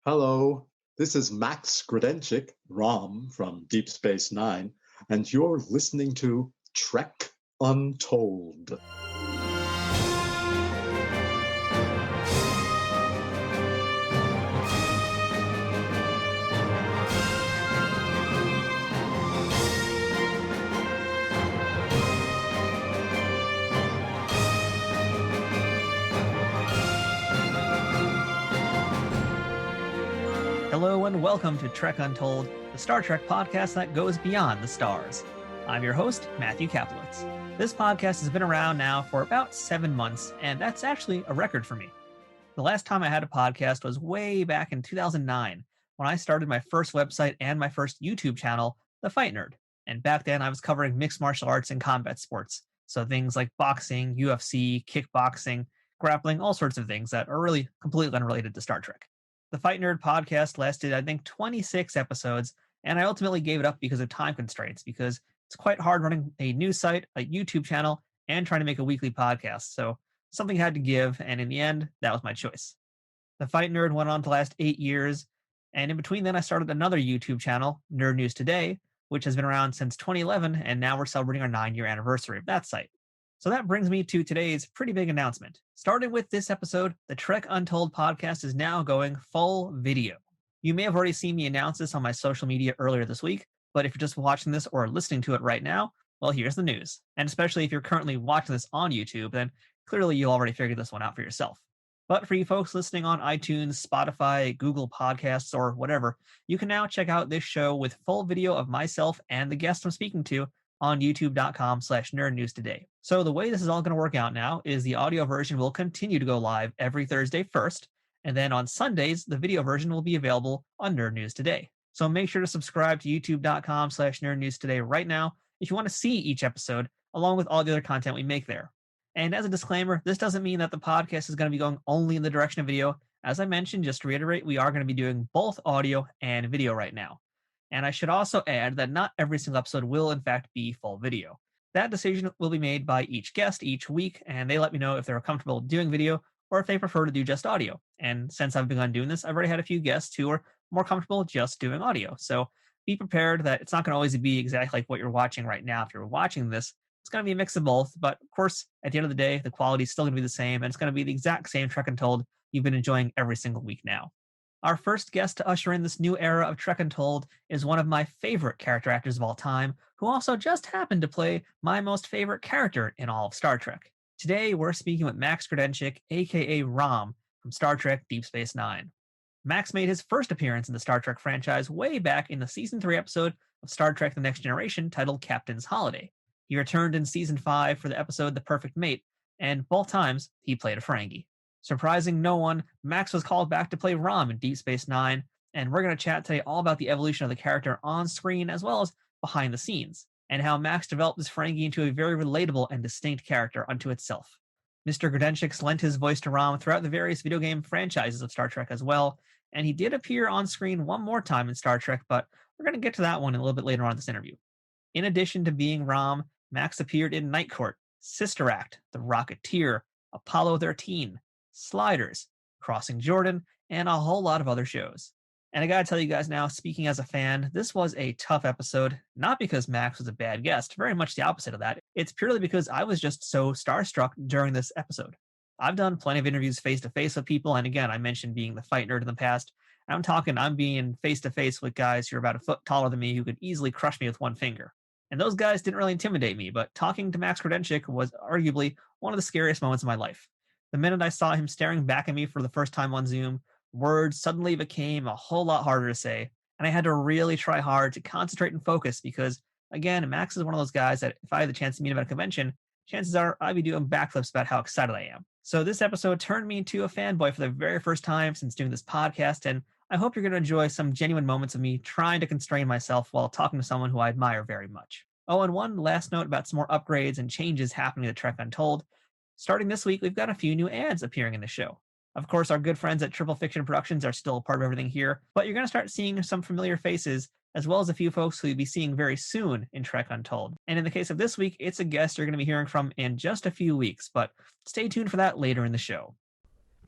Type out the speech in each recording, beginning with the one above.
Hello, this is Max Grodénchik, Rom from Deep Space Nine, and you're listening to Trek Untold. Hello and welcome to Trek Untold, the Star Trek podcast that goes beyond the stars. I'm your host, Matthew Kaplowitz. This podcast has been around now for about 7 months, and that's actually a record for me. The last time I had a podcast was way back in 2009, when I started my first website and my first YouTube channel, The Fight Nerd. And back then I was covering mixed martial arts and combat sports, so things like boxing, UFC, kickboxing, grappling, all sorts of things that are really completely unrelated to Star Trek. The Fight Nerd podcast lasted, I think, 26 episodes, and I ultimately gave it up because of time constraints, because it's quite hard running a news site, a YouTube channel, and trying to make a weekly podcast, so something had to give, and in the end, that was my choice. The Fight Nerd went on to last 8 years, and in between then I started another YouTube channel, Nerd News Today, which has been around since 2011, and now we're celebrating our 9-year anniversary of that site. So that brings me to today's pretty big announcement. Starting with this episode, the Trek Untold podcast is now going full video. You may have already seen me announce this on my social media earlier this week, but if you're just watching this or listening to it right now, well, here's the news. And especially if you're currently watching this on YouTube, then clearly you already figured this one out for yourself. But for you folks listening on iTunes, Spotify, Google Podcasts, or whatever, you can now check out this show with full video of myself and the guest I'm speaking to on youtube.com/nerdnewstoday. So the way this is all going to work out now is the audio version will continue to go live every Thursday first, and then on Sundays, the video version will be available on Nerd News Today. So make sure to subscribe to youtube.com/nerdnewstoday right now if you want to see each episode, along with all the other content we make there. And as a disclaimer, this doesn't mean that the podcast is going to be going only in the direction of video. As I mentioned, just to reiterate, we are going to be doing both audio and video right now. And I should also add that not every single episode will, in fact, be full video. That decision will be made by each guest each week, and they let me know if they're comfortable doing video or if they prefer to do just audio. And since I've begun doing this, I've already had a few guests who are more comfortable just doing audio. So be prepared that it's not going to always be exactly like what you're watching right now. If you're watching this, it's going to be a mix of both. But of course, at the end of the day, the quality is still going to be the same, and it's going to be the exact same Trek Untold you've been enjoying every single week now. Our first guest to usher in this new era of Trek Untold is one of my favorite character actors of all time, who also just happened to play my most favorite character in all of Star Trek. Today, we're speaking with Max Grodénchik, aka Rom, from Star Trek Deep Space Nine. Max made his first appearance in the Star Trek franchise way back in the Season 3 episode of Star Trek The Next Generation titled Captain's Holiday. He returned in Season 5 for the episode The Perfect Mate, and both times, he played a Ferengi. Surprising no one, Max was called back to play Rom in Deep Space Nine, and we're going to chat today all about the evolution of the character on screen as well as behind the scenes, and how Max developed this Ferengi into a very relatable and distinct character unto itself. Mr. Grodénchik lent his voice to Rom throughout the various video game franchises of Star Trek as well, and he did appear on screen one more time in Star Trek, but we're going to get to that one a little bit later on in this interview. In addition to being Rom, Max appeared in Night Court, Sister Act, The Rocketeer, Apollo 13, Sliders, Crossing Jordan, and a whole lot of other shows. And I gotta tell you guys now, speaking as a fan, this was a tough episode, not because Max was a bad guest, very much the opposite of that. It's purely because I was just so starstruck during this episode. I've done plenty of interviews face-to-face with people, and again, I mentioned being the fight nerd in the past. I'm being face-to-face with guys who are about a foot taller than me who could easily crush me with one finger. And those guys didn't really intimidate me, but talking to Max Grodénchik was arguably one of the scariest moments of my life. The minute I saw him staring back at me for the first time on Zoom, words suddenly became a whole lot harder to say, and I had to really try hard to concentrate and focus because, again, Max is one of those guys that if I had the chance to meet him at a convention, chances are I'd be doing backflips about how excited I am. So this episode turned me into a fanboy for the very first time since doing this podcast, and I hope you're going to enjoy some genuine moments of me trying to constrain myself while talking to someone who I admire very much. Oh, and one last note about some more upgrades and changes happening to Trek Untold. Starting this week, we've got a few new ads appearing in the show. Of course, our good friends at Triple Fiction Productions are still a part of everything here, but you're going to start seeing some familiar faces, as well as a few folks who you'll be seeing very soon in Trek Untold. And in the case of this week, it's a guest you're going to be hearing from in just a few weeks, but stay tuned for that later in the show.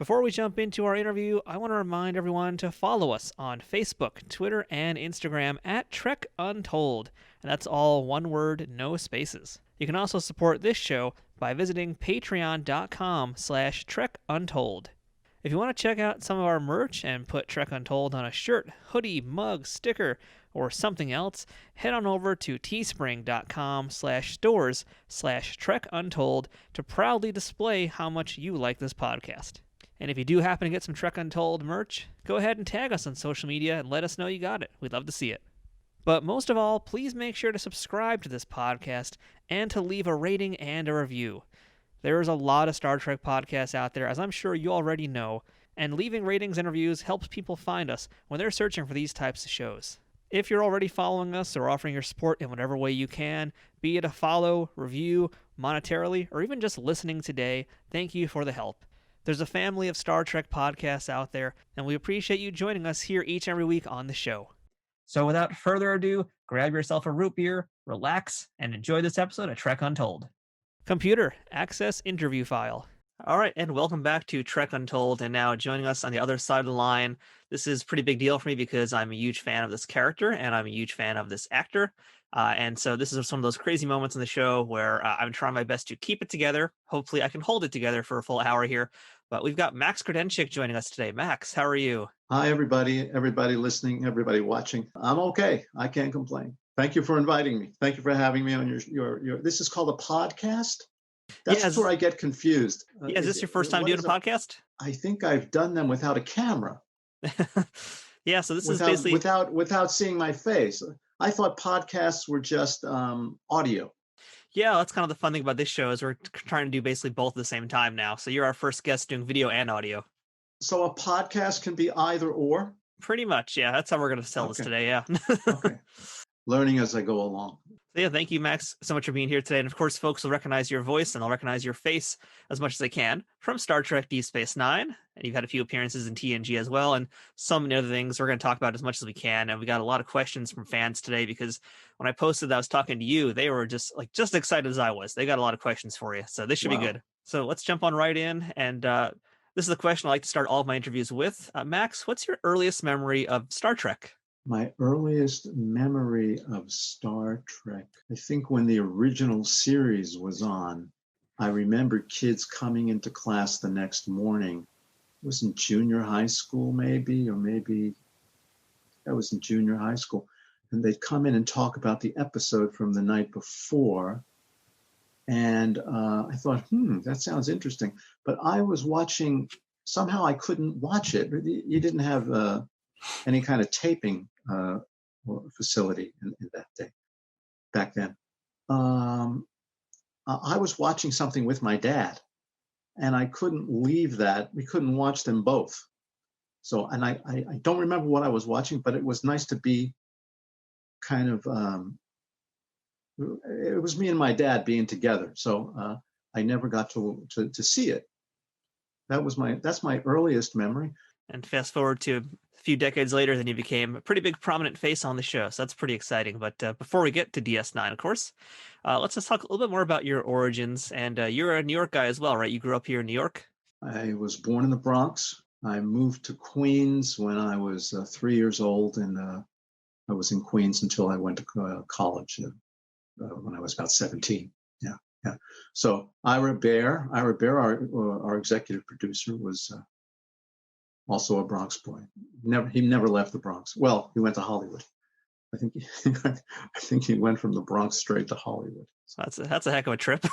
Before we jump into our interview, I want to remind everyone to follow us on Facebook, Twitter, and Instagram at Trek Untold, and that's all one word, no spaces. You can also support this show by visiting patreon.com/trekuntold. If you want to check out some of our merch and put Trek Untold on a shirt, hoodie, mug, sticker, or something else, head on over to teespring.com/stores/trekuntold to proudly display how much you like this podcast. And if you do happen to get some Trek Untold merch, go ahead and tag us on social media and let us know you got it. We'd love to see it. But most of all, please make sure to subscribe to this podcast and to leave a rating and a review. There is a lot of Star Trek podcasts out there, as I'm sure you already know, and leaving ratings and reviews helps people find us when they're searching for these types of shows. If you're already following us or offering your support in whatever way you can, be it a follow, review, monetarily, or even just listening today, thank you for the help. There's a family of Star Trek podcasts out there, and we appreciate you joining us here each and every week on the show. So without further ado, grab yourself a root beer, relax, and enjoy this episode of Trek Untold. Computer, access interview file. All right, and welcome back to Trek Untold, and now joining us on the other side of the line. This is a pretty big deal for me because I'm a huge fan of this character, and I'm a huge fan of this actor. And so this is some of those crazy moments in the show where I'm trying my best to keep it together. Hopefully I can hold it together for a full hour here. But we've got Max Grodénchik joining us today. Max, how are you? Hi, everybody listening, everybody watching. I'm okay. I can't complain. Thank you for inviting me. Thank you for having me on your this is called a podcast? That's where I get confused. Is this your first time doing a podcast? I think I've done them without a camera. Yeah, so this is basically... Without seeing my face. I thought podcasts were just audio. Yeah, that's kind of the fun thing about this show is we're trying to do basically both at the same time now. So you're our first guest doing video and audio. So a podcast can be either or? Pretty much, yeah. That's how we're going to sell this today, yeah. Okay. Learning as I go along. So yeah, thank you, Max, so much for being here today. And of course, folks will recognize your voice and they'll recognize your face as much as they can from Star Trek Deep Space Nine. And you've had a few appearances in TNG as well. And some other things we're going to talk about as much as we can. And we got a lot of questions from fans today because when I posted that I was talking to you, they were just excited as I was. They got a lot of questions for you. So this should be good. So let's jump on right in. And this is the question I like to start all of my interviews with. Max, what's your earliest memory of Star Trek? My earliest memory of Star Trek, I think when the original series was on, I remember kids coming into class the next morning. It was in junior high school, maybe that was in junior high school. And they'd come in and talk about the episode from the night before. And I thought, that sounds interesting. But I was watching, somehow I couldn't watch it. You didn't have any kind of taping facility in that day, back then. I was watching something with my dad, and I couldn't leave that. We couldn't watch them both. So, and I don't remember what I was watching, but it was nice to be kind of, it was me and my dad being together. So I never got to see it. That's my earliest memory. And fast forward to a few decades later, then you became a pretty big prominent face on the show. So that's pretty exciting. But before we get to DS9, of course, let's just talk a little bit more about your origins. And you're a New York guy as well, right? You grew up here in New York? I was born in the Bronx. I moved to Queens when I was 3 years old. And I was in Queens until I went to college when I was about 17. Yeah. So Ira Bear, our executive producer, was also a Bronx boy. He never left the Bronx. Well, he went to Hollywood. I think he went from the Bronx straight to Hollywood. So that's a heck of a trip.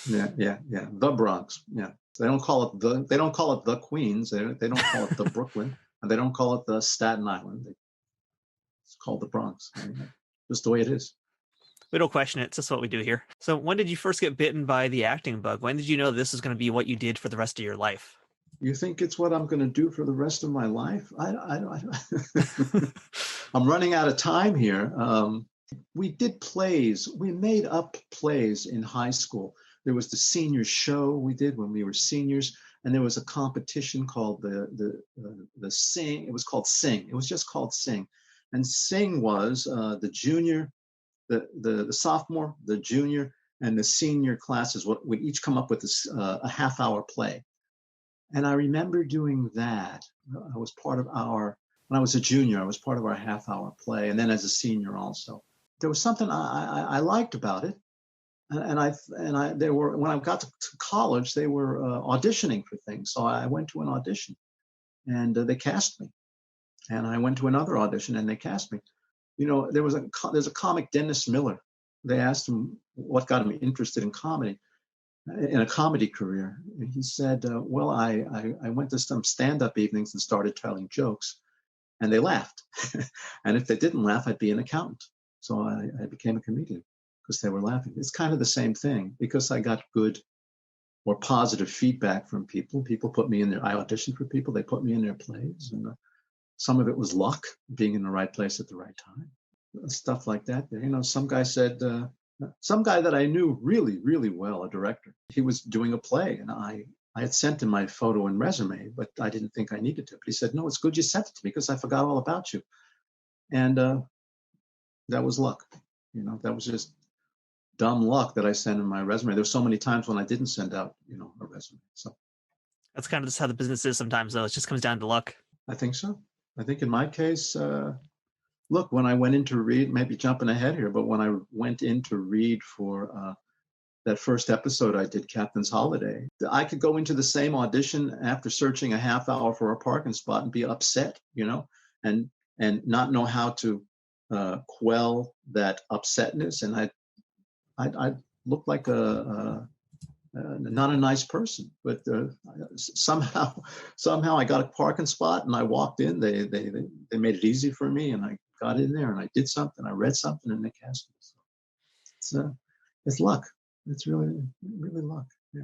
Yeah. The Bronx. Yeah. They don't call it the Queens. They don't call it the Brooklyn, and they don't call it the Staten Island. It's called the Bronx. Just the way it is. We don't question it. It's just what we do here. So when did you first get bitten by the acting bug? When did you know this was going to be what you did for the rest of your life? You think it's what I'm going to do for the rest of my life? I'm running out of time here. We did plays. We made up plays in high school. There was the senior show we did when we were seniors, and there was a competition called the Sing. It was called Sing. It was just called Sing, and Sing was the junior, the sophomore, the junior, and the senior classes. What we each come up with a half-hour play. And I remember doing that. I was part of when I was a junior, I was part of our half-hour play. And then as a senior also. There was something I liked about it. They were, when I got to college, they were auditioning for things. So I went to an audition and they cast me. And I went to another audition and they cast me. There's a comic, Dennis Miller. They asked him what got him interested in comedy, in a comedy career. And he said, well, I went to some stand-up evenings and started telling jokes, and they laughed. And if they didn't laugh, I'd be an accountant. So I became a comedian because they were laughing. It's kind of the same thing, because I got good or positive feedback from people. People put me in there. I auditioned for people. They put me in their plays. And some of it was luck, being in the right place at the right time. Stuff like that. Some guy said, some guy that I knew really, really well, a director, he was doing a play, and I had sent him my photo and resume, but I didn't think I needed to. But he said, no, it's good you sent it to me because I forgot all about you. And that was luck. That was just dumb luck that I sent him my resume. There's so many times when I didn't send out, a resume. So that's kind of just how the business is sometimes, though. It just comes down to luck. I think so. I think in my case, look, when I went in to read, maybe jumping ahead here, but when I went in to read for that first episode I did, Captain's Holiday, I could go into the same audition after searching a half hour for a parking spot and be upset, and not know how to quell that upsetness. And I look like not a nice person, but somehow I got a parking spot and I walked in. They made it easy for me, and I got in there and I did something. I read something and they cast me. So it's luck. It's really, really luck. Yeah,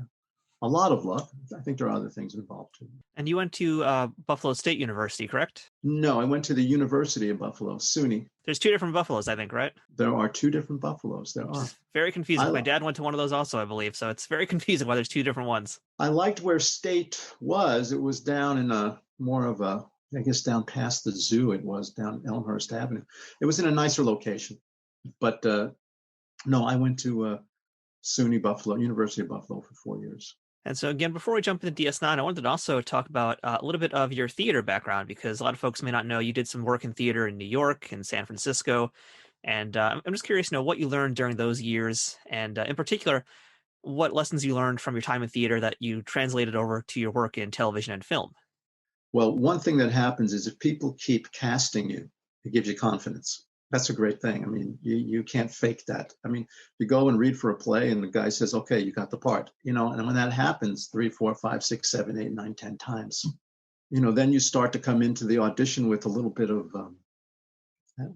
a lot of luck. I think there are other things involved too. And you went to Buffalo State University, correct? No, I went to the University of Buffalo, SUNY. There's two different Buffaloes, I think, right? There are two different Buffaloes. There are. Very confusing. My dad went to one of those also, I believe. So it's very confusing why there's two different ones. I liked where State was. It was down in more of a, I guess, down past the zoo. It was down Elmhurst Avenue. It was in a nicer location. But no, I went to SUNY Buffalo, University of Buffalo, for 4 years. And so again, before we jump into DS9, I wanted to also talk about a little bit of your theater background, because a lot of folks may not know you did some work in theater in New York and San Francisco. And I'm just curious to know what you learned during those years, and in particular, what lessons you learned from your time in theater that you translated over to your work in television and film. Well, one thing that happens is if people keep casting you, it gives you confidence. That's a great thing. I mean, you can't fake that. I mean, you go and read for a play and the guy says, okay, you got the part, and when that happens 3, 4, 5, 6, 7, 8, 9, 10 times, then you start to come into the audition with a little bit of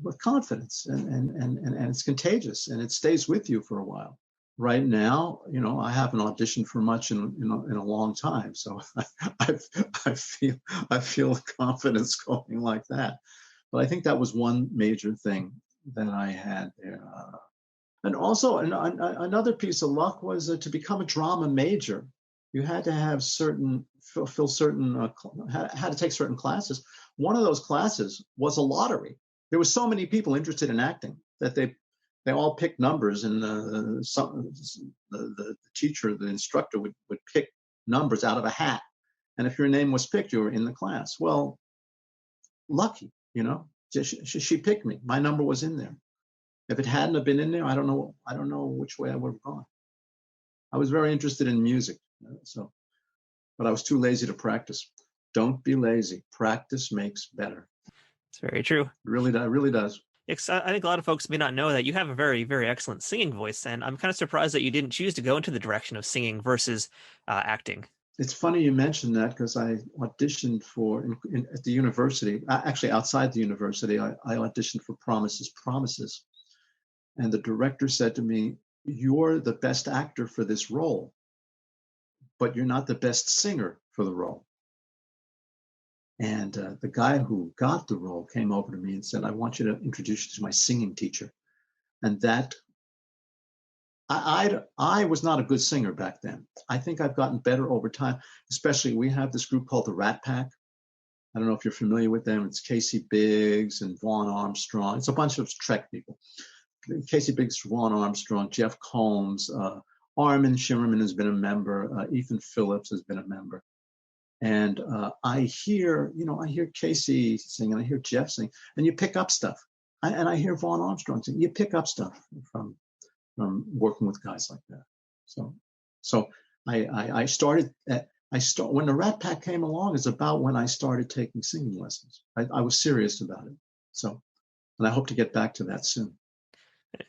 with confidence, and it's contagious and it stays with you for a while. Right now, I haven't auditioned for much in a long time. So I feel confidence going like that. But I think that was one major thing that I had there. And also another piece of luck was to become a drama major. You had to have fulfill certain, had to take certain classes. One of those classes was a lottery. There were so many people interested in acting that they all picked numbers, and the teacher, the instructor would pick numbers out of a hat. And if your name was picked, you were in the class. Well, lucky. She picked me. My number was in there. If it hadn't have been in there, I don't know which way I would have gone. I was very interested in music, but I was too lazy to practice. Don't be lazy. Practice makes better. It's very true. It really does. I think a lot of folks may not know that you have a very, very excellent singing voice, and I'm kind of surprised that you didn't choose to go into the direction of singing versus acting. It's funny you mentioned that, because I auditioned at the university, actually outside the university, I auditioned for Promises. And the director said to me, you're the best actor for this role, but you're not the best singer for the role. And the guy who got the role came over to me and said, I want you to introduce you to my singing teacher. And that, I was not a good singer back then. I think I've gotten better over time. Especially, we have this group called the Rat Pack. I don't know if you're familiar with them. It's Casey Biggs and Vaughn Armstrong. It's a bunch of Trek people. Casey Biggs, Vaughn Armstrong, Jeff Combs, Armin Shimerman has been a member. Ethan Phillips has been a member. And I hear Casey sing, and I hear Jeff sing, and you pick up stuff. And I hear Vaughn Armstrong sing. You pick up stuff from working with guys like that. So I started when the Rat Pack came along is about when I started taking singing lessons. I was serious about it. So, and I hope to get back to that soon.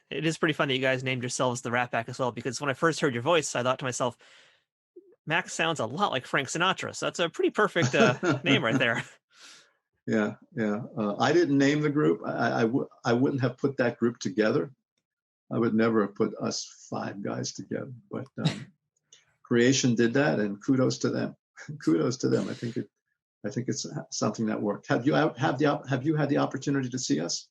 It is pretty fun that you guys named yourselves the Rat Pack as well, because when I first heard your voice, I thought to myself, Max sounds a lot like Frank Sinatra. So that's a pretty perfect name right there. Yeah. I didn't name the group. I wouldn't have put that group together. I would never have put us 5 guys together. But creation did that, and kudos to them. Kudos to them. I think it's something that worked. Have you had the opportunity to see us?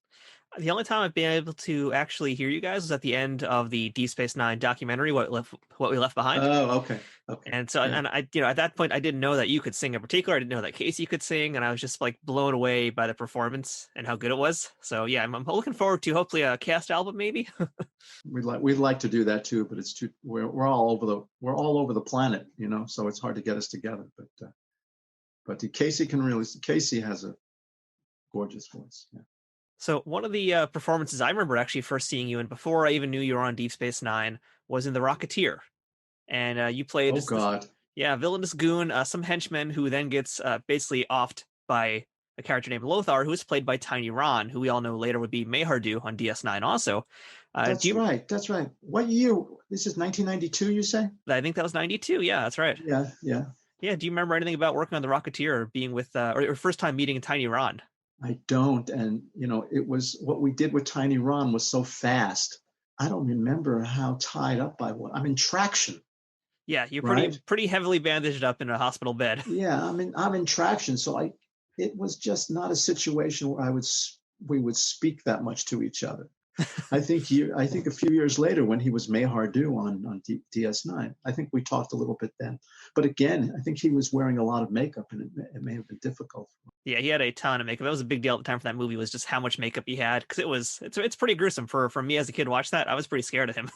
The only time I've been able to actually hear you guys was at the end of the Deep Space Nine documentary, What We Left Behind. Oh, okay. And so, yeah. And I, at that point, I didn't know that you could sing in particular. I didn't know that Casey could sing, and I was just like blown away by the performance and how good it was. So yeah, I'm looking forward to hopefully a cast album, maybe. We'd like to do that too, but it's too. We're all over the planet, so it's hard to get us together. But Casey has a gorgeous voice. Yeah. So one of the performances I remember actually first seeing you in before I even knew you were on Deep Space Nine was in The Rocketeer. And you played this villainous goon, some henchman who then gets basically offed by a character named Lothar, who is played by Tiny Ron, who we all know later would be Mayhardu on DS9 also. That's right. What year? This is 1992, you say? I think that was 92. Yeah, that's right. Yeah. Yeah, do you remember anything about working on The Rocketeer or being with, or first time meeting Tiny Ron? I don't. And, it was what we did with Tiny Ron was so fast. I don't remember how tied up I was. I'm in traction. Yeah, you're pretty heavily bandaged up in a hospital bed. Yeah, I'm in traction. So it was just not a situation where we would speak that much to each other. I think a few years later when he was Mayhardu on DS9, I think we talked a little bit then. But again, I think he was wearing a lot of makeup, and it may have been difficult. Yeah, he had a ton of makeup. That was a big deal at the time for that movie, was just how much makeup he had, because it's pretty gruesome for me as a kid. Watch that, I was pretty scared of him.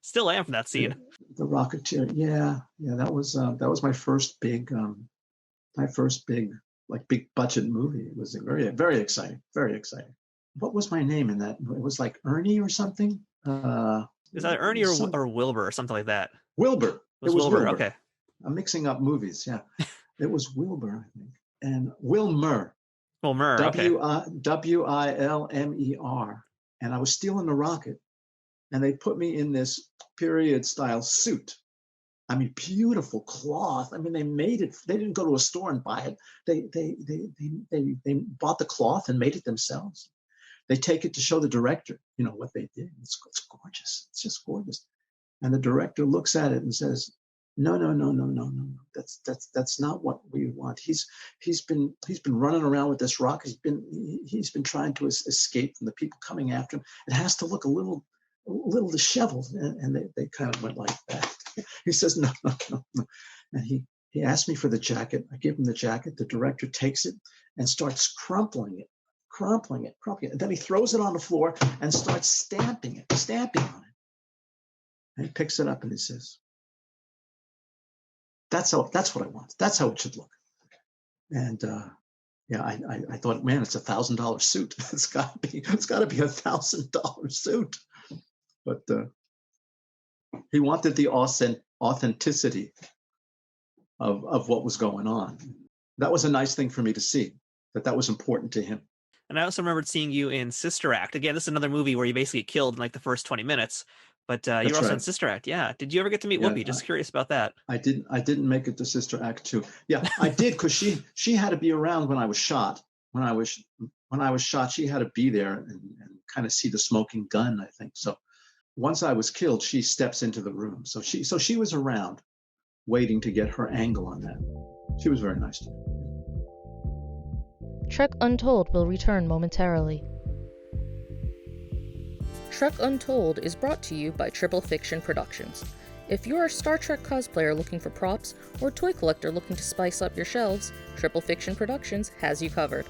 Still am from that scene. The Rocketeer, yeah, that was my first big big budget movie. It was very, very exciting, very exciting. What was my name in that? It was like Ernie or something. Is that Ernie or Wilbur or something like that? Wilbur. It was Wilbur. Okay. I'm mixing up movies. Yeah, it was Wilbur, I think, and Wilmer. Wilmer. Okay. Wilmer. And I was stealing the rocket, and they put me in this period style suit. I mean, beautiful cloth. I mean, they made it. They didn't go to a store and buy it. They bought the cloth and made it themselves. They take it to show the director, what they did. It's gorgeous. It's just gorgeous. And the director looks at it and says, No. That's not what we want. He's been running around with this rock. He's been trying to escape from the people coming after him. It has to look a little disheveled. And they kind of went like that. He says, No. And he asked me for the jacket. I give him the jacket. The director takes it and starts crumpling it. And then he throws it on the floor and starts stamping on it. And he picks it up and he says, that's what I want. That's how it should look. And I thought, man, it's $1,000 suit. It's got to be $1,000 suit. But he wanted the authenticity of what was going on. That was a nice thing for me to see, that was important to him. And I also remembered seeing you in Sister Act. Again, this is another movie where you basically get killed in like the first 20 minutes. But you were also in Sister Act. Yeah. Did you ever get to meet Whoopi? Just curious about that. I didn't make it to Sister Act 2. Yeah, I did, because she had to be around when I was shot. When I was shot, she had to be there and kind of see the smoking gun, I think. So once I was killed, she steps into the room. So she was around waiting to get her angle on that. She was very nice to me. Trek Untold will return momentarily. Trek Untold is brought to you by Triple Fiction Productions. If you're a Star Trek cosplayer looking for props, or toy collector looking to spice up your shelves, Triple Fiction Productions has you covered.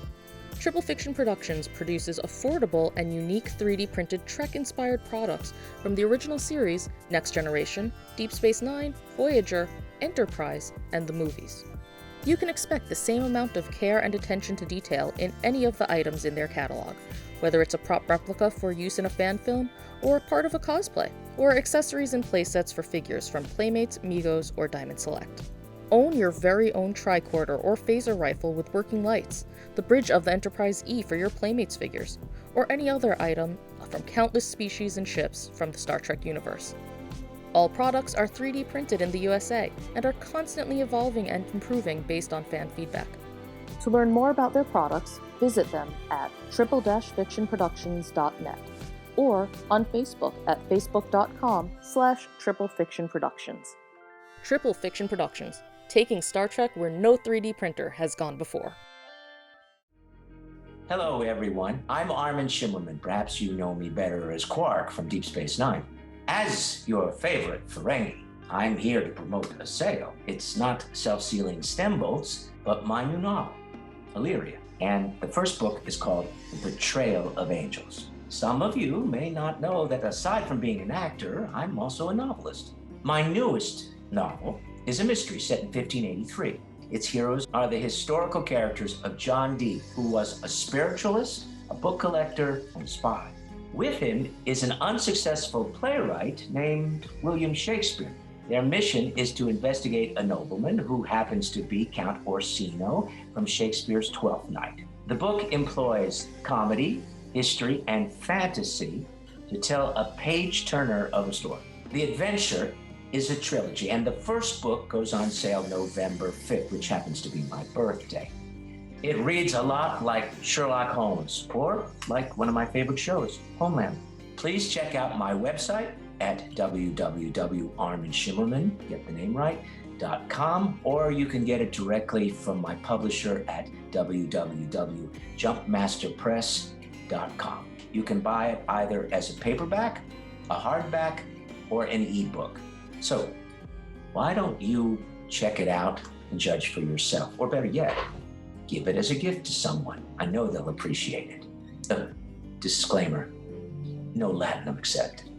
Triple Fiction Productions produces affordable and unique 3D printed Trek-inspired products from the original series, Next Generation, Deep Space Nine, Voyager, Enterprise, and the movies. You can expect the same amount of care and attention to detail in any of the items in their catalog, whether it's a prop replica for use in a fan film, or part of a cosplay, or accessories and playsets for figures from Playmates, Migos, or Diamond Select. Own your very own tricorder or phaser rifle with working lights, the bridge of the Enterprise E for your Playmates figures, or any other item from countless species and ships from the Star Trek universe. All products are 3D printed in the USA and are constantly evolving and improving based on fan feedback. To learn more about their products, visit them at triple-fictionproductions.net or on Facebook at facebook.com/triplefictionproductions. Triple Fiction Productions, taking Star Trek where no 3D printer has gone before. Hello, everyone. I'm Armin Shimerman. Perhaps you know me better as Quark from Deep Space Nine. As your favorite Ferengi, I'm here to promote a sale. It's not self-sealing stem bolts, but my new novel, Illyria. And the first book is called The Betrayal of Angels. Some of you may not know that aside from being an actor, I'm also a novelist. My newest novel is a mystery set in 1583. Its heroes are the historical characters of John Dee, who was a spiritualist, a book collector, and a spy. With him is an unsuccessful playwright named William Shakespeare. Their mission is to investigate a nobleman who happens to be Count Orsino from Shakespeare's Twelfth Night. The book employs comedy, history, and fantasy to tell a page-turner of a story. The adventure is a trilogy, and the first book goes on sale November 5th, which happens to be my birthday. It reads a lot like Sherlock Holmes, or like one of my favorite shows, Homeland. Please check out my website at www.arminshimmerman, get the name right, .com, or you can get it directly from my publisher at www.jumpmasterpress.com. You can buy it either as a paperback, a hardback, or an ebook. So why don't you check it out and judge for yourself? Or better yet, give it as a gift to someone. I know they'll appreciate it. Disclaimer, no Latinum accepted.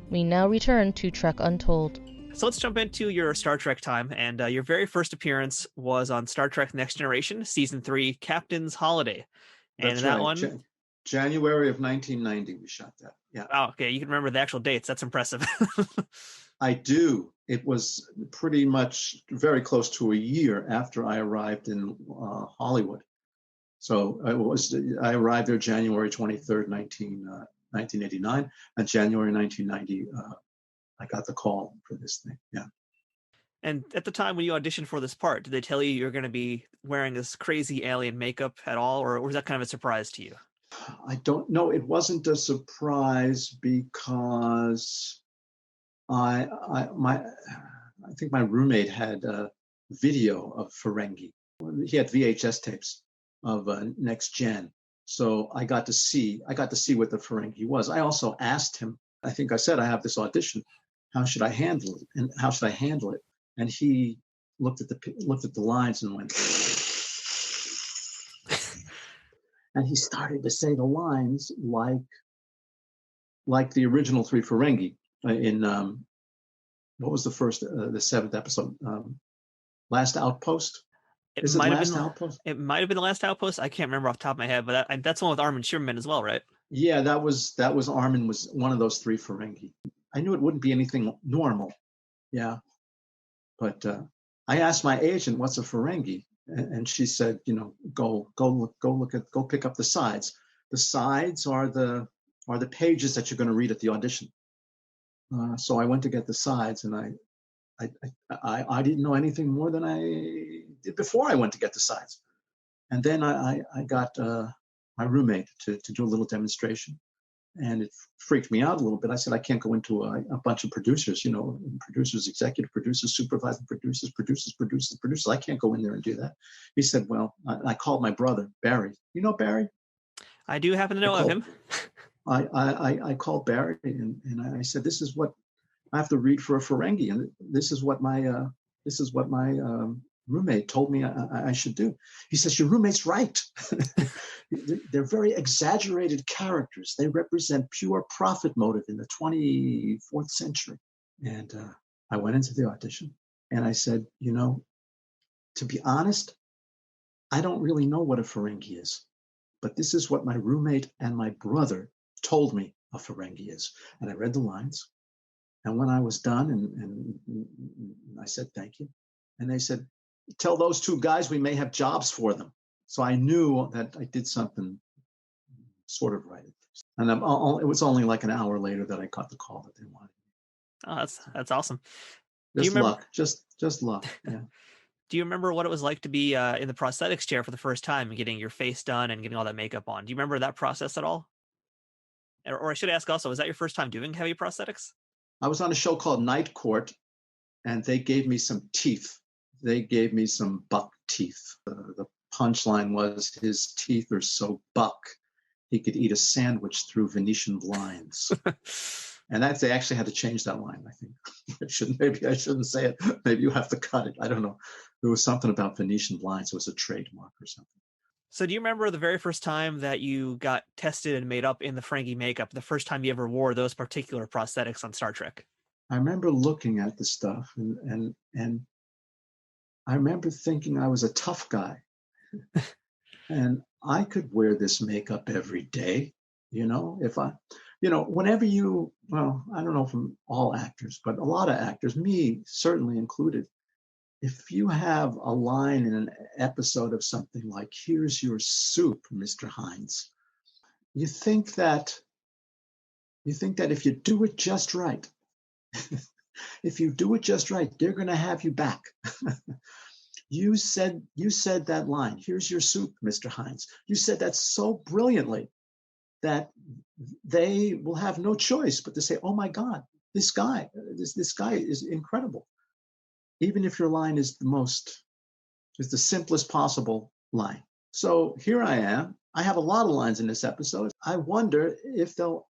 We now return to Trek Untold. So let's jump into your Star Trek time. And your very first appearance was on Star Trek Next Generation, Season 3, Captain's Holiday. And That's in that right. one... January of 1990, we shot that. Yeah. Oh, okay. You can remember the actual dates. That's impressive. I do. It was pretty much very close to a year after I arrived in Hollywood. So I arrived there January 23rd, 1989, and January 1990, I got the call for this thing. Yeah. And at the time when you auditioned for this part, did they tell you you're going to be wearing this crazy alien makeup at all, or was that kind of a surprise to you? I don't know. It wasn't a surprise because I think my roommate had a video of Ferengi. He had VHS tapes of Next Gen, so I got to see what the Ferengi was. I also asked him. I think I said, I have this audition. How should I handle it? And how should I handle it? And he looked at the lines and went. And he started to say the lines like the original three Ferengi in what was the seventh episode? Last Outpost. Is it Last Outpost? It might have been the Last Outpost. I can't remember off the top of my head, but that's the one with Armin Shimerman as well, right? Yeah, that was Armin was one of those three Ferengi. I knew it wouldn't be anything normal. Yeah, but I asked my agent, "What's a Ferengi?" And she said, go pick up the sides. The sides are the pages that you're going to read at the audition. So I went to get the sides, and I didn't know anything more than I did before I went to get the sides. And then I got my roommate to do a little demonstration, and it freaked me out a little bit. I said, I can't go into a bunch of producers, executive producers, supervising producers. I can't go in there and do that. He said, well, I called my brother, Barry. You know Barry? I do happen to know of him. I called Barry and I said, this is what I have to read for a Ferengi. And this is what my roommate told me I should do. He says, your roommate's right. They're very exaggerated characters. They represent pure profit motive in the 24th century. And I went into the audition And I said, to be honest, I don't really know what a Ferengi is, but this is what my roommate and my brother told me a Ferengi is. And I read the lines. And when I was done, and I said, thank you. And they said, tell those two guys we may have jobs for them. So I knew that I did something sort of right. And it was only like an hour later that I got the call that they wanted. Oh, that's awesome. Just luck, just luck. Yeah. Do you remember what it was like to be in the prosthetics chair for the first time and getting your face done and getting all that makeup on? Do you remember that process at all? Or I should ask also, was that your first time doing heavy prosthetics? I was on a show called Night Court, and they gave me some teeth. They gave me some buck teeth. The punchline was, his teeth are so buck, he could eat a sandwich through Venetian blinds. And they actually had to change that line, I think. Maybe I shouldn't say it. Maybe you have to cut it. I don't know. There was something about Venetian blinds. It was a trademark or something. So do you remember the very first time that you got tested and made up in the Ferengi makeup, the first time you ever wore those particular prosthetics on Star Trek? I remember looking at the stuff and I remember thinking I was a tough guy. And I could wear this makeup every day, if I, whenever I don't know from all actors, but a lot of actors, me certainly included, if you have a line in an episode of something like, here's your soup, Mr. Hines, you think that if you do it just right, they're going to have you back. You said that line, here's your soup, Mr. Hines. You said that so brilliantly that they will have no choice but to say, oh my God, this guy is incredible. Even if your line is the simplest possible line. So here I am. I have a lot of lines in this episode. I wonder if they'll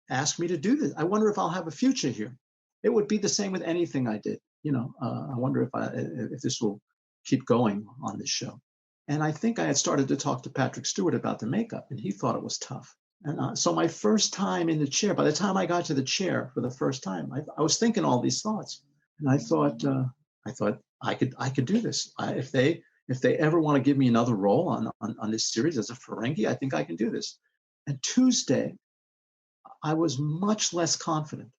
ask me to do this. I wonder if I'll have a future here. It would be the same with anything I did. I wonder if this will keep going on this show. And I think I had started to talk to Patrick Stewart about the makeup, and he thought it was tough. And so my first time in the chair, by the time I got to the chair for the first time, I was thinking all these thoughts, and I thought I could do this. If they ever want to give me another role on this series as a Ferengi, I think I can do this. And Tuesday, I was much less confident.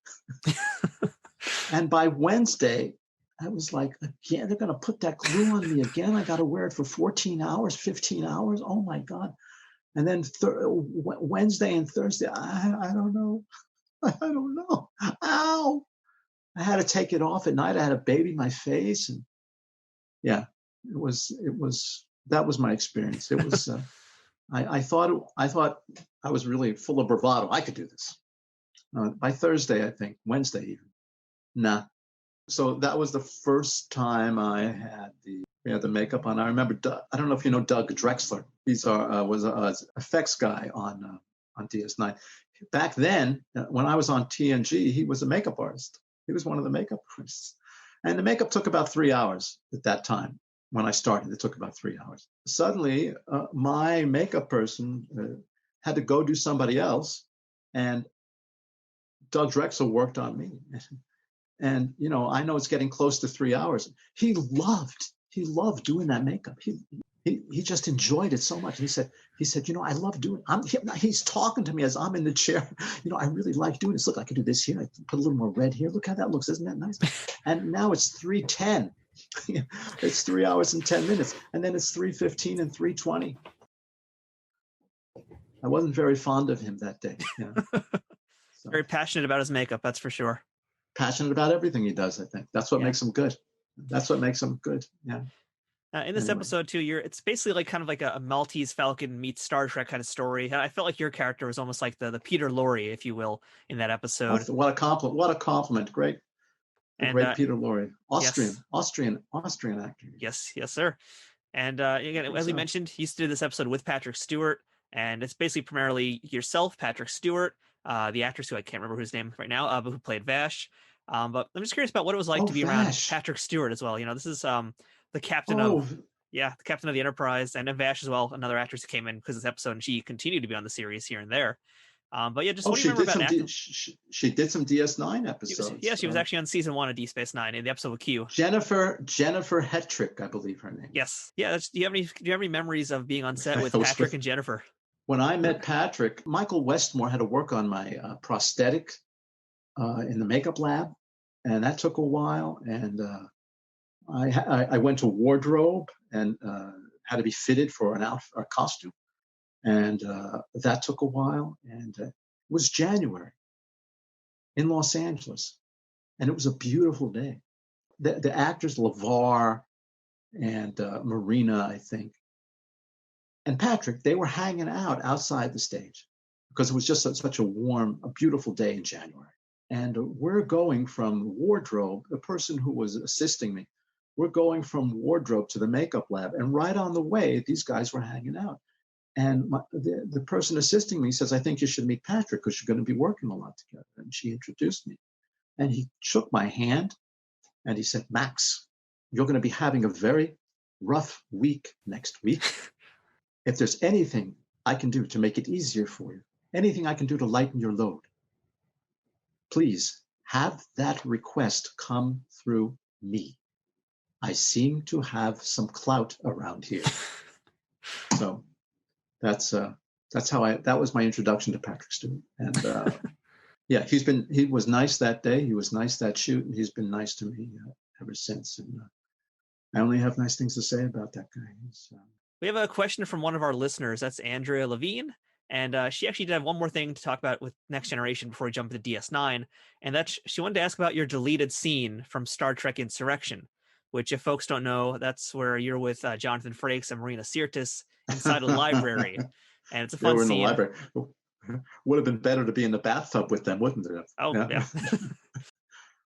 And by Wednesday, I was like, again, they're going to put that glue on me again. I got to wear it for 14 hours, 15 hours. Oh my God. And then Wednesday and Thursday, I don't know. I don't know. Ow. I had to take it off at night. I had to baby my face. And yeah, that was my experience. It was, I thought I was really full of bravado. I could do this. By Thursday, I think, Wednesday even. Nah. So that was the first time I had the makeup on. I remember, I don't know if you know Doug Drexler. He's was an effects guy on DS9. Back then, when I was on TNG, he was a makeup artist. He was one of the makeup artists. And the makeup took about 3 hours at that time. When I started, it took about 3 hours. Suddenly, my makeup person had to go do somebody else, and Doug Drexler worked on me. And, I know it's getting close to 3 hours. He loved doing that makeup. He just enjoyed it so much. And he said, I love doing it. He's talking to me as I'm in the chair. I really like doing this. Look, I can do this here. I can put a little more red here. Look how that looks. Isn't that nice? And now it's 3:10. It's 3 hours and 10 minutes. And then it's 3:15 and 3:20. I wasn't very fond of him that day. So. Very passionate about his makeup, that's for sure. Passionate about everything he does, I think. That's what makes him good. Yeah. In this episode too, it's basically like kind of like a Maltese Falcon meets Star Trek kind of story. And I felt like your character was almost like the Peter Lorre, if you will, in that episode. What a compliment. Great. Great Peter Lorre. Austrian actor. Yes, sir. And again, as we mentioned, he used to do this episode with Patrick Stewart, and it's basically primarily yourself, Patrick Stewart, the actress who I can't remember his name right now, but who played Vash. But I'm just curious about what it was like to be around Patrick Stewart as well. This is the captain of the captain of the Enterprise, and Vash as well, another actress who came in because of this episode, and she continued to be on the series here and there. But yeah, just Oh, what do you she remember did about some acting? she did some DS9 episodes. She was actually on season 1 of Deep Space Nine in the episode with Q. Jennifer Hetrick, I believe her name. Yes. Yeah. Do you have any memories of being on set with I was Patrick with- and Jennifer? When I met Patrick, Michael Westmore had to work on my prosthetic in the makeup lab, and that took a while. And I went to wardrobe and had to be fitted for an outfit or costume, and that took a while. And it was January in Los Angeles, and it was a beautiful day. The actors LeVar and Marina, I think, and Patrick, they were hanging out outside the stage because it was just such a warm, a beautiful day in January. And we're going from wardrobe, the person who was assisting me, we're going from wardrobe to the makeup lab. And right on the way, these guys were hanging out. And the person assisting me says, I think you should meet Patrick because you're going to be working a lot together. And she introduced me. And he shook my hand and he said, Max, you're going to be having a very rough week next week. If there's anything I can do to make it easier for you, anything I can do to lighten your load, please have that request come through me. I seem to have some clout around here. So that was my introduction to Patrick Stewart. And yeah, he was nice that day. He was nice that shoot, and he's been nice to me ever since. And I only have nice things to say about that guy. We have a question from one of our listeners. That's Andrea Levine. And she actually did have one more thing to talk about with Next Generation before we jump into DS9. And that's she wanted to ask about your deleted scene from Star Trek Insurrection, which, if folks don't know, that's where you're with Jonathan Frakes and Marina Sirtis inside a library. And it's a fun scene. In the library. Would have been better to be in the bathtub with them, wouldn't it? Oh, yeah.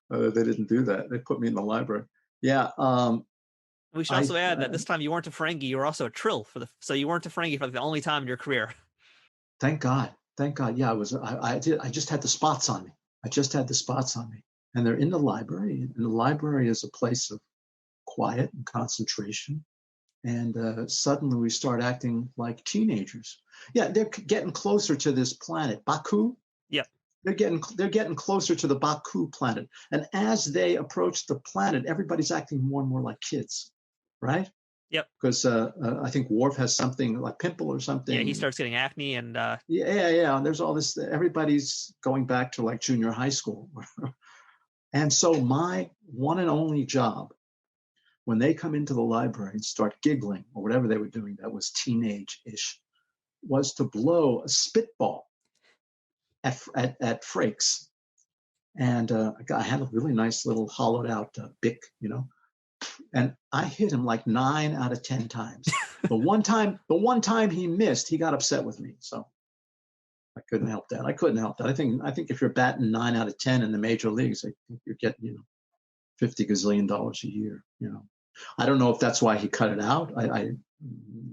They didn't do that. They put me in the library. Yeah. We should also add that this time you weren't a Ferengi, you were also a Trill so you weren't a Ferengi for the only time in your career. Thank God. Yeah, I just had the spots on me. And they're in the library. And the library is a place of quiet and concentration. And suddenly we start acting like teenagers. Yeah, they're getting closer to this planet, Baku. Yep. They're getting closer to the Baku planet. And as they approach the planet, everybody's acting more and more like kids. Right? Yep. Because I think Worf has something like pimple or something. Yeah, he starts getting acne and yeah. And there's all this. Everybody's going back to like junior high school. And so my one and only job, when they come into the library and start giggling or whatever they were doing that was teenage-ish, was to blow a spitball at Frakes. And I had a really nice little hollowed out Bic, and I hit him like 9 out of 10 times. The one time he missed, he got upset with me. So I couldn't help that. I think if you're batting 9 out of 10 in the major leagues, I think you're getting, $50 gazillion a year. I don't know if that's why he cut it out. I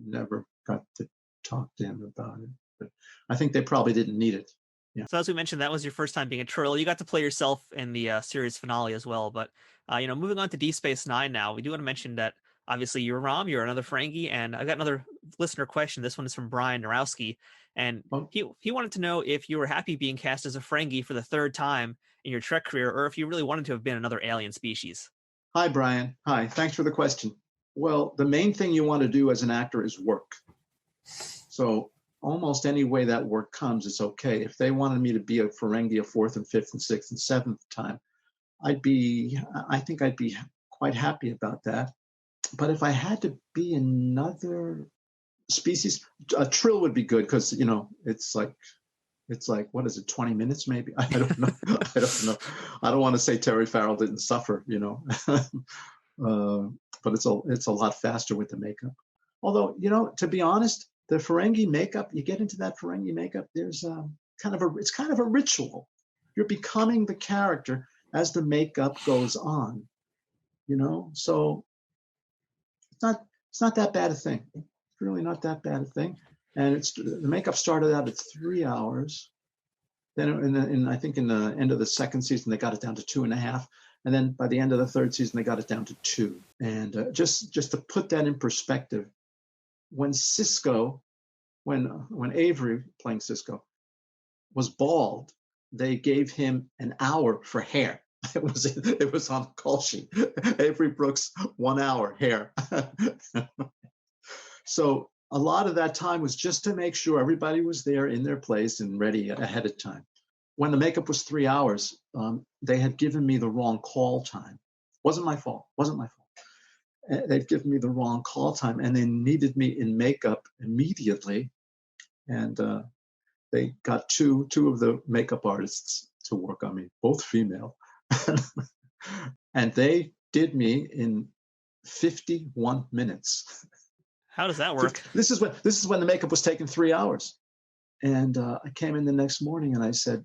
never got to talk to him about it, but I think they probably didn't need it. Yeah. So as we mentioned, that was your first time being a Trill. You got to play yourself in the series finale as well. But moving on to Deep Space Nine now, we do want to mention that obviously you're Rom, you're another Ferengi, and I've got another listener question. This one is from Brian Narowski, and he wanted to know if you were happy being cast as a Ferengi for the third time in your Trek career, or if you really wanted to have been another alien species. Hi, Brian. Hi. Thanks for the question. Well, the main thing you want to do as an actor is work. So almost any way that work comes is okay. If they wanted me to be a Ferengi a fourth and fifth and sixth and seventh time, I think I'd be quite happy about that. But if I had to be another species, a Trill would be good because, it's like, what is it, 20 minutes maybe? I don't know. I don't want to say Terry Farrell didn't suffer, but it's a lot faster with the makeup. Although, to be honest, the Ferengi makeup, you get into that Ferengi makeup, there's it's kind of a ritual. You're becoming the character as the makeup goes on, so it's not that bad a thing. It's really not that bad a thing. And the makeup started out at 3 hours. Then I think in the end of the second season, they got it down to 2.5. And then by the end of the third season, they got it down to 2. And just to put that in perspective, when Avery playing Cisco, was bald, they gave him an hour for hair. It was on the call sheet. Avery Brooks, 1 hour hair. So a lot of that time was just to make sure everybody was there in their place and ready ahead of time. When the makeup was 3 hours, they had given me the wrong call time. Wasn't my fault. They'd given me the wrong call time, and they needed me in makeup immediately. And they got two of the makeup artists to work on me, both female. And they did me in 51 minutes. How does that work? This is when the makeup was taking 3 hours. And I came in the next morning and I said,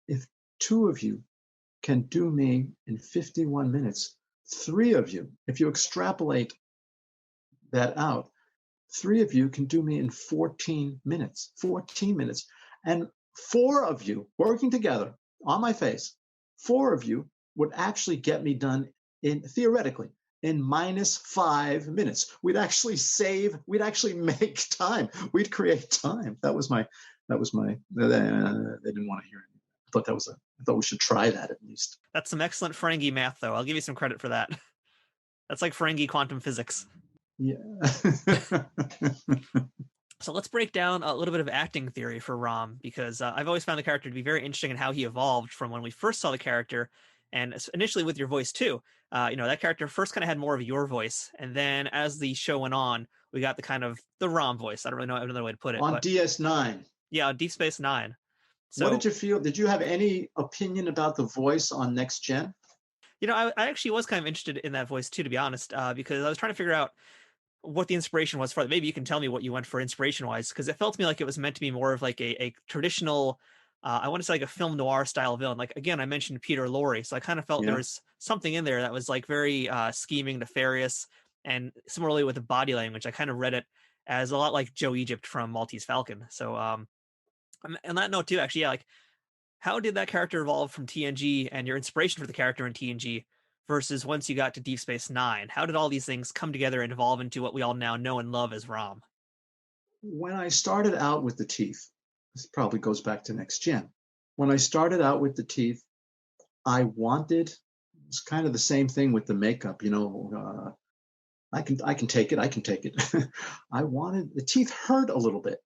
if two of you can do me in 51 minutes, three of you, if you extrapolate that out, three of you can do me in 14 minutes. And four of you working together on my face, four of you would actually get me done theoretically in -5 minutes. We'd actually make time. We'd create time. They didn't want to hear it. I thought we should try that at least. That's some excellent Ferengi math, though. I'll give you some credit for that. That's like Ferengi quantum physics. Yeah. So let's break down a little bit of acting theory for Rom, because I've always found the character to be very interesting in how he evolved from when we first saw the character, and initially with your voice too. That character first kind of had more of your voice, and then as the show went on, we got the Rom voice. I don't really know another way to put it. On DS9. Yeah, on Deep Space Nine. So, what did you feel? Did you have any opinion about the voice on Next Gen? I actually was kind of interested in that voice too, to be honest, because I was trying to figure out what the inspiration was for it. Maybe you can tell me what you went for inspiration wise, because it felt to me like it was meant to be more of like a traditional, I want to say like a film noir style villain. Like, again, I mentioned Peter Lorre, so I kind of felt there was something in there that was like very scheming, nefarious, and similarly with the body language, I kind of read it as a lot like Joe Egypt from Maltese Falcon. So on that note too, actually, like, how did that character evolve from TNG and your inspiration for the character in TNG versus once you got to Deep Space Nine? How did all these things come together and evolve into what we all now know and love as Rom? When I started out with the teeth, this probably goes back to Next Gen. When I started out with the teeth, it's kind of the same thing with the makeup, I can take it. I wanted, the teeth hurt a little bit.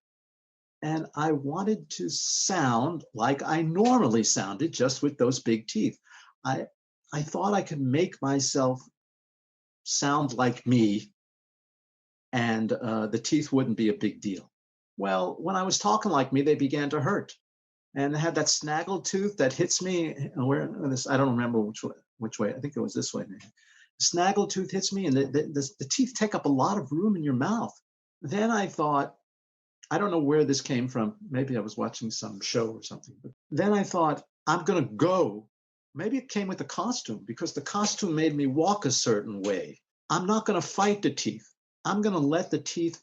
And I wanted to sound like I normally sounded, just with those big teeth. I thought I could make myself sound like me, and the teeth wouldn't be a big deal. Well, when I was talking like me, they began to hurt. And I had that snaggle tooth that hits me. I don't remember which way. I think it was this way. Snaggle tooth hits me, and the teeth take up a lot of room in your mouth. Then I thought, I don't know where this came from. Maybe I was watching some show or something. But then I thought, I'm going to go. Maybe it came with the costume, because the costume made me walk a certain way. I'm not going to fight the teeth. I'm going to let the teeth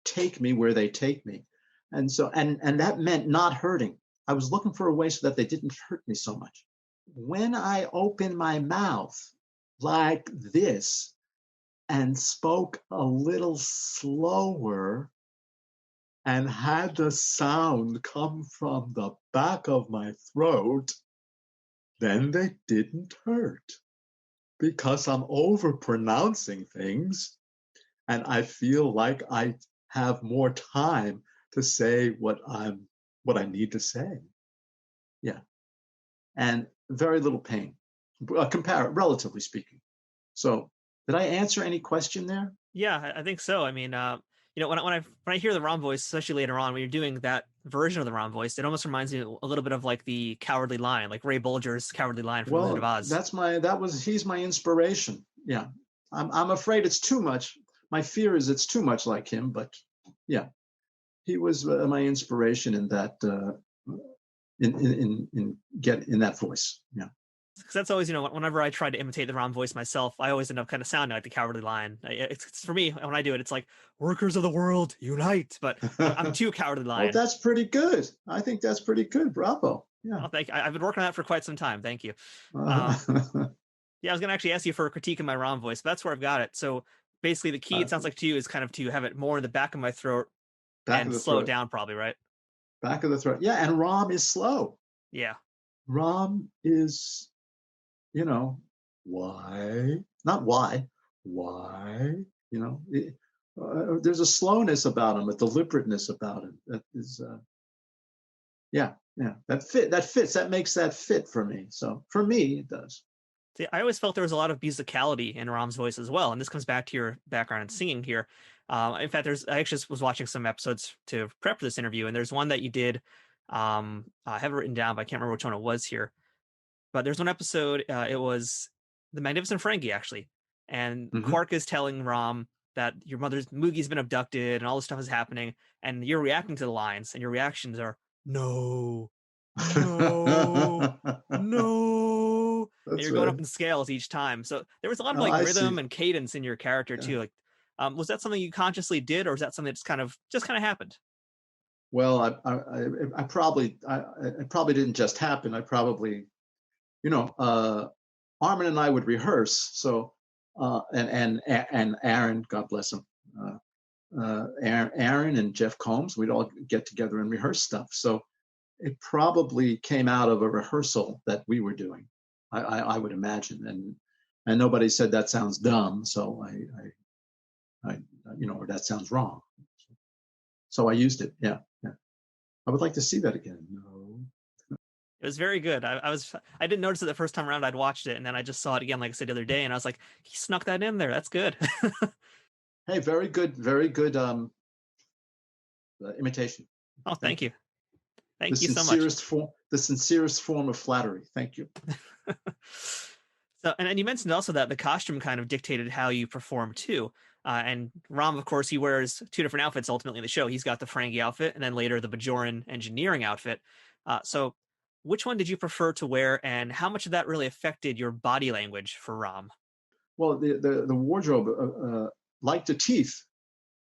take me where they take me. And so, and that meant not hurting. I was looking for a way so that they didn't hurt me so much. When I opened my mouth like this and spoke a little slower, and had the sound come from the back of my throat, then they didn't hurt, because I'm overpronouncing things, and I feel like I have more time to say what I need to say. Yeah, and very little pain, relatively speaking. So, did I answer any question there? Yeah, I think so. I mean, when I hear the Rom voice, especially later on when you're doing that version of the Rom voice, it almost reminds me a little bit of like the Cowardly Lion, like Ray Bolger's Cowardly Lion from Wizard of Oz. He's my inspiration. Yeah, I'm afraid it's too much. My fear is it's too much like him, but yeah, he was my inspiration in that in that voice. Yeah. Because that's always, whenever I try to imitate the Rom voice myself, I always end up kind of sounding like the Cowardly Lion. It's for me, when I do it, it's like, workers of the world, unite. But I'm too Cowardly Lion. Well, that's pretty good. I think that's pretty good. Bravo. Yeah. Well, thank you. I've been working on that for quite some time. Thank you. Yeah, I was going to actually ask you for a critique of my Rom voice, but that's where I've got it. So basically the key, it sounds like to you, is kind of to have it more in the back of my throat and slow it down probably, right? Back of the throat. Yeah, and Rom is slow. Yeah. Rom is, why? Not why. Why? There's a slowness about him, a deliberateness about him that is, yeah. That fits. That makes that fit for me. So for me, it does. See, I always felt there was a lot of musicality in Rom's voice as well, and this comes back to your background in singing here. In fact, I actually was watching some episodes to prep for this interview, and there's one that you did. I have it written down, but I can't remember which one it was here. But there's one episode. It was the Magnificent Ferengi, actually, and Quark is telling Rom that your mother's Moogie's been abducted, and all this stuff is happening, and you're reacting to the lines, and your reactions are no, no, no. And you're going up in scales each time. So there was a lot of rhythm and cadence in your character too. Like, was that something you consciously did, or is that something that just kind of happened? Well, I probably it probably didn't just happen. I probably, Armin and I would rehearse. So and Aaron, God bless him, Aaron and Jeff Combs, we'd all get together and rehearse stuff. So it probably came out of a rehearsal that we were doing. I would imagine, and nobody said that sounds dumb, so I or that sounds wrong. So I used it. Yeah. I would like to see that again. No. It was very good. I didn't notice it the first time around. I'd watched it, and then I just saw it again, like I said the other day, and I was like, he snuck that in there. That's good. Hey, very good imitation. Oh, thank you. Thank you so much. The sincerest form of flattery. Thank you. So, and you mentioned also that the costume kind of dictated how you perform too. And Rom, of course, he wears two different outfits ultimately in the show. He's got the Ferengi outfit, and then later the Bajoran engineering outfit. So, which one did you prefer to wear, and how much of that really affected your body language for Rom? Well, the wardrobe, like the teeth,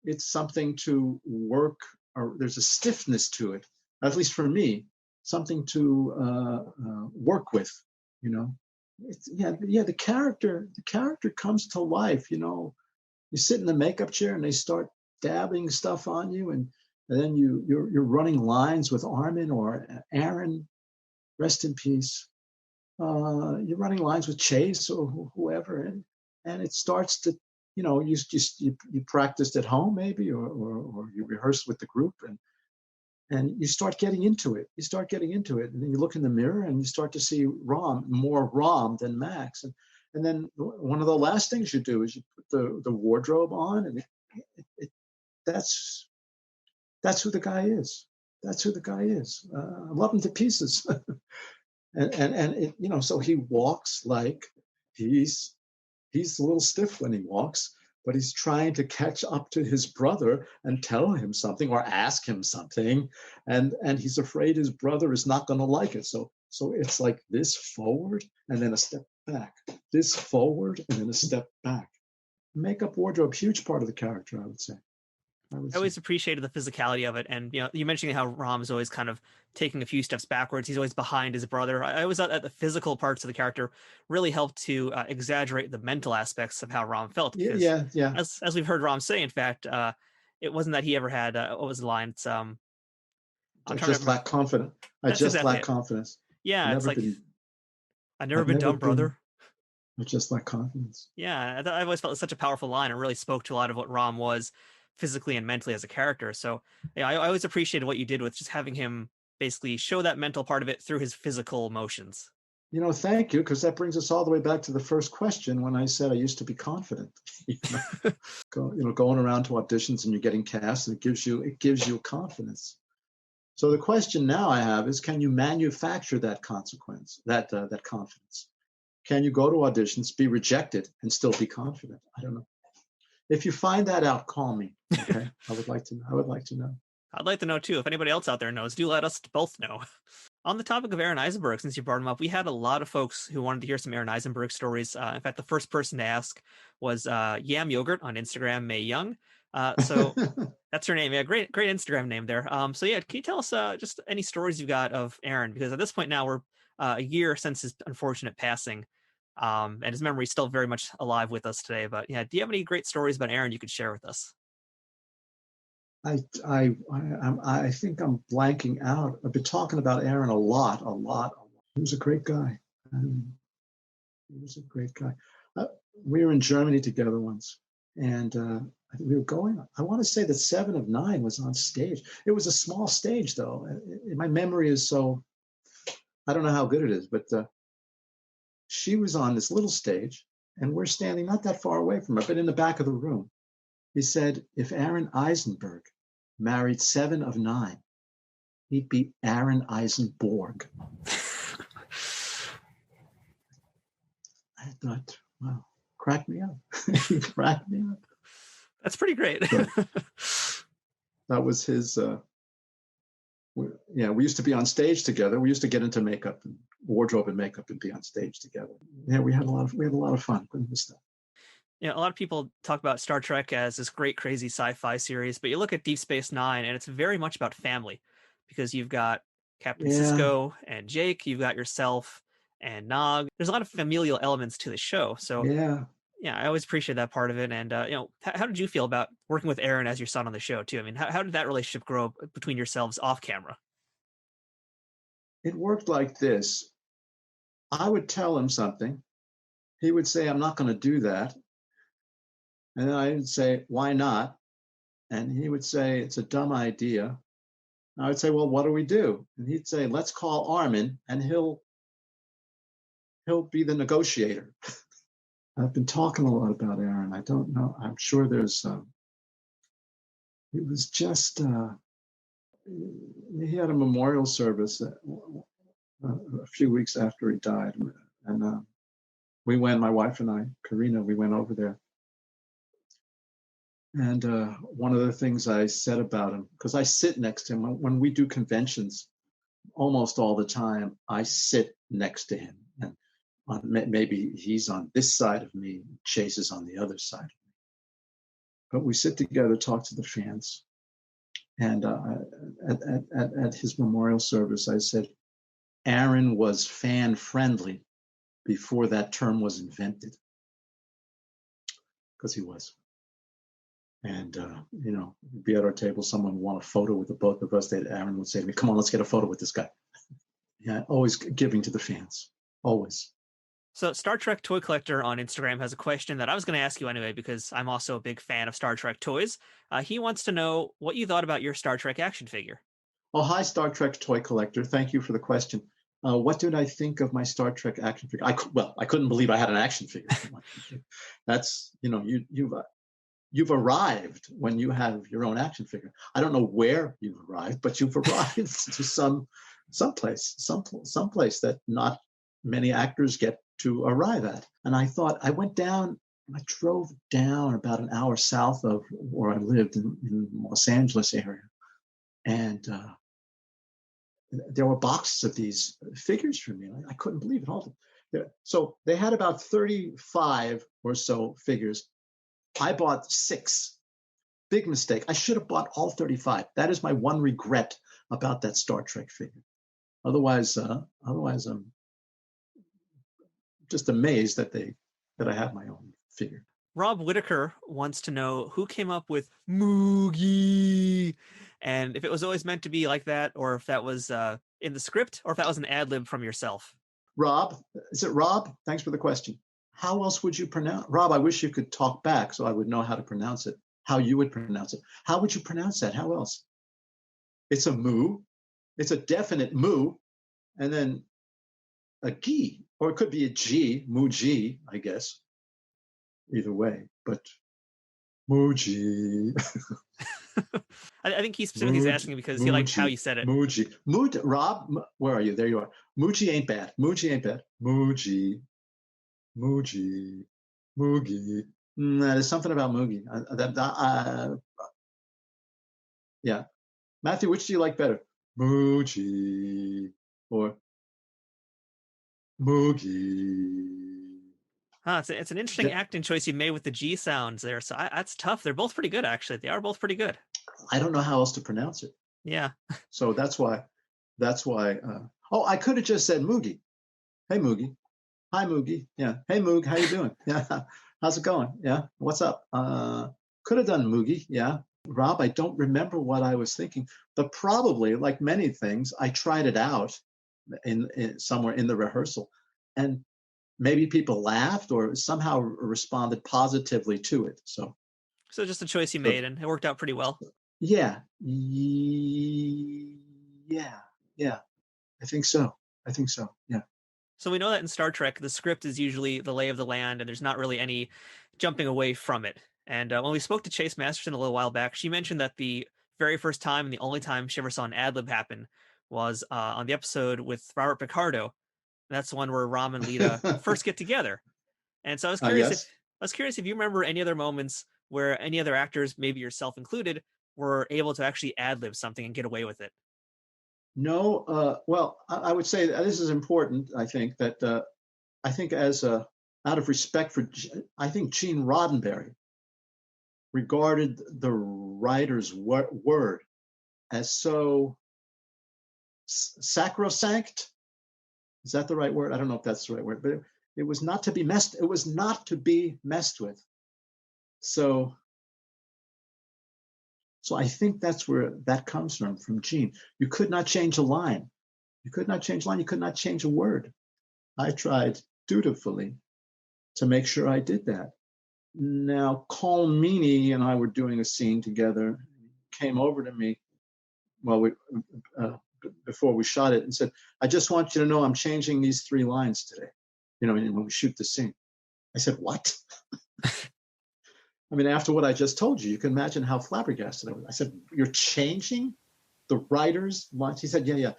it's something to work. Or there's a stiffness to it, at least for me, something to work with. The character comes to life. You sit in the makeup chair and they start dabbing stuff on you, and then you're running lines with Armin or Aaron, rest in peace. You're running lines with Chase or whoever, and it starts to, you practiced at home maybe, or you rehearsed with the group, and you start getting into it. And then you look in the mirror and you start to see more Rom than Max. And then one of the last things you do is you put the wardrobe on, and that's who the guy is. I love him to pieces. and so he walks like he's a little stiff when he walks, but he's trying to catch up to his brother and tell him something or ask him something, and he's afraid his brother is not going to like it. So it's like this forward and then a step back, this forward and then a step back. Makeup, wardrobe, huge part of the character, I would say. I always appreciated the physicality of it, and you mentioned how Rom is always kind of taking a few steps backwards. He's always behind his brother. I always thought that the physical parts of the character really helped to exaggerate the mental aspects of how Rom felt. Yeah. As we've heard Rom say, in fact, it wasn't that he ever had what was the line? It's I just lack confidence. I just lack confidence. Yeah, it's like I've never been dumb, brother. I just lack confidence. Yeah, I've always felt it's such a powerful line, and really spoke to a lot of what Rom was physically and mentally as a character. So yeah, I always appreciated what you did with just having him basically show that mental part of it through his physical motions. Thank you, because that brings us all the way back to the first question when I said I used to be confident. Going around to auditions and you're getting cast, and it gives you confidence. So the question now I have is, can you manufacture that confidence? Can you go to auditions, be rejected, and still be confident? I don't know. If you find that out, call me. Okay, I would like to know. I'd like to know too. If anybody else out there knows, do let us both know. On the topic of Aron Eisenberg, since you brought him up, we had a lot of folks who wanted to hear some Aron Eisenberg stories. In fact, the first person to ask was Yam Yogurt on Instagram, May Young. So that's her name. Yeah, great Instagram name there. So yeah, can you tell us just any stories you got of Aron? Because at this point now we're a year since his unfortunate passing. And his memory is still very much alive with us today. But yeah, do you have any great stories about Aron you could share with us? I think I'm blanking out. I've been talking about Aaron a lot. He was a great guy. He was a great guy. We were in Germany together once, and we were going. I want to say that 7 of 9 was on stage. It was a small stage, though. My memory is so. I don't know how good it is, but she was on this little stage, and we're standing not that far away from her, but in the back of the room. He said, if Aaron Eisenberg married 7 of 9, he'd be Aaron Eisenberg. I thought, wow, crack me up. Crack me up. That's pretty great. So, that was his. We used to be on stage together. We used to get into makeup and wardrobe and makeup and be on stage together. Yeah, we had a lot of fun doing this stuff. A lot of people talk about Star Trek as this great, crazy sci-fi series, but you look at Deep Space Nine, and it's very much about family, because you've got Captain Sisko and Jake, you've got yourself and Nog. There's a lot of familial elements to the show. So yeah, I always appreciate that part of it. And how did you feel about working with Aaron as your son on the show too? I mean, how did that relationship grow between yourselves off camera? It worked like this. I would tell him something. He would say, I'm not going to do that. And then I would say, why not? And he would say, it's a dumb idea. And I would say, well, what do we do? And he'd say, let's call Armin and he'll be the negotiator. I've been talking a lot about Aaron. I don't know. I'm sure there's, it was just, he had a memorial service a few weeks after he died. And we went, my wife and I, Karina, we went over there. And one of the things I said about him, because I sit next to him when we do conventions, almost all the time, I sit next to him. And maybe he's on this side of me, Chase is on the other side of me. But we sit together, talk to the fans. And at his memorial service, I said, Aaron was fan-friendly before that term was invented. Because he was. And, we'd be at our table, someone would want a photo with the both of us. Aaron would say to me, come on, let's get a photo with this guy. Yeah, always giving to the fans, always. So Star Trek Toy Collector on Instagram has a question that I was going to ask you anyway, because I'm also a big fan of Star Trek toys. He wants to know what you thought about your Star Trek action figure. Oh, hi, Star Trek Toy Collector. Thank you for the question. What did I think of my Star Trek action figure? I couldn't believe I had an action figure. That's, you've arrived when you have your own action figure. I don't know where you've arrived, but you've arrived to someplace that not many actors get to arrive at. And I thought, I drove down about an hour south of where I lived in the Los Angeles area. And there were boxes of these figures for me. I couldn't believe it all. So they had about 35 or so figures. I bought 6. Big mistake. I should have bought all 35. That is my one regret about that Star Trek figure. Otherwise, I'm just amazed that I have my own figure. Rob Whitaker wants to know who came up with Moogie, and if it was always meant to be like that, or if that was in the script, or if that was an ad lib from yourself. Rob, is it Rob? Thanks for the question. How else would you pronounce? Rob, I wish you could talk back so I would know how to pronounce it, how you would pronounce it. How would you pronounce that? How else? It's a moo. It's a definite moo, and then a gi, or it could be a g, moo-gi, I guess. Either way, but Mooji. I think he specifically is asking because he liked how you said it. Mooji. Rob, where are you? There you are. Mooji ain't bad. Mooji ain't bad. Mooji. Mooji. Moogie. There's something about Moogie. Yeah. Matthew, which do you like better? Mooji or Moogie? It's an interesting acting choice you made with the G sounds there. So that's tough. They're both pretty good, actually. They are both pretty good. I don't know how else to pronounce it. Yeah. So that's why. I could have just said Moogie. Hey, Moogie. Hi, Moogie. Yeah. Hey, Moog. How you doing? Yeah. How's it going? Yeah. What's up? Could have done Moogie. Yeah. Rob, I don't remember what I was thinking, but probably, like many things, I tried it out in somewhere in the rehearsal, and maybe people laughed or somehow responded positively to it. So just a choice you made, and it worked out pretty well. Yeah. Yeah. I think so. Yeah. So we know that in Star Trek, the script is usually the lay of the land, and there's not really any jumping away from it. And when we spoke to Chase Masterson a little while back, she mentioned that the very first time and the only time she ever saw an ad lib happen was on the episode with Robert Picardo. That's the one where Rom and Leeta first get together. And so I was curious Yes. if you remember any other moments where any other actors, maybe yourself included, were able to actually ad lib something and get away with it. No. Well, I would say that this is important. I think that I think out of respect for, I think Gene Roddenberry regarded the writer's word as so sacrosanct. Is that the right word? I don't know if that's the right word, but it was not to be messed. It was not to be messed with. So I think that's where that comes from Gene. You could not change a line. You could not change a line. You could not change a word. I tried dutifully to make sure I did that. Now, Colm Meaney and I were doing a scene together. He came over to me before we shot it and said, I just want you to know I'm changing these 3 lines today, when we shoot the scene. I said, what? I mean, after what I just told you, you can imagine how flabbergasted I was. I said, you're changing the writer's lines? He said, yeah.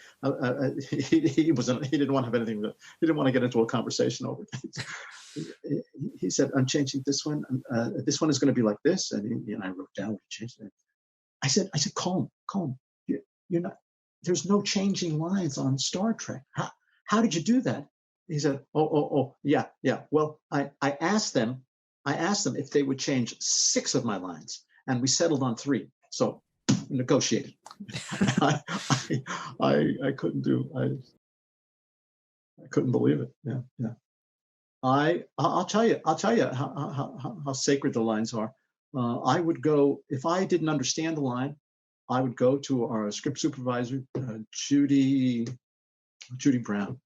He didn't want to have anything. He didn't want to get into a conversation over things. He said, I'm changing this one. This one is going to be like this. And I wrote down, we changed it. I said, Colm, you're not, there's no changing lines on Star Trek. How did you do that? He said, yeah. Well, I asked them if they would change 6 of my lines, and we settled on 3. So negotiated. I couldn't believe it. Yeah. I'll tell you how sacred the lines are. I would go, if I didn't understand the line, I would go to our script supervisor, Judy Brown,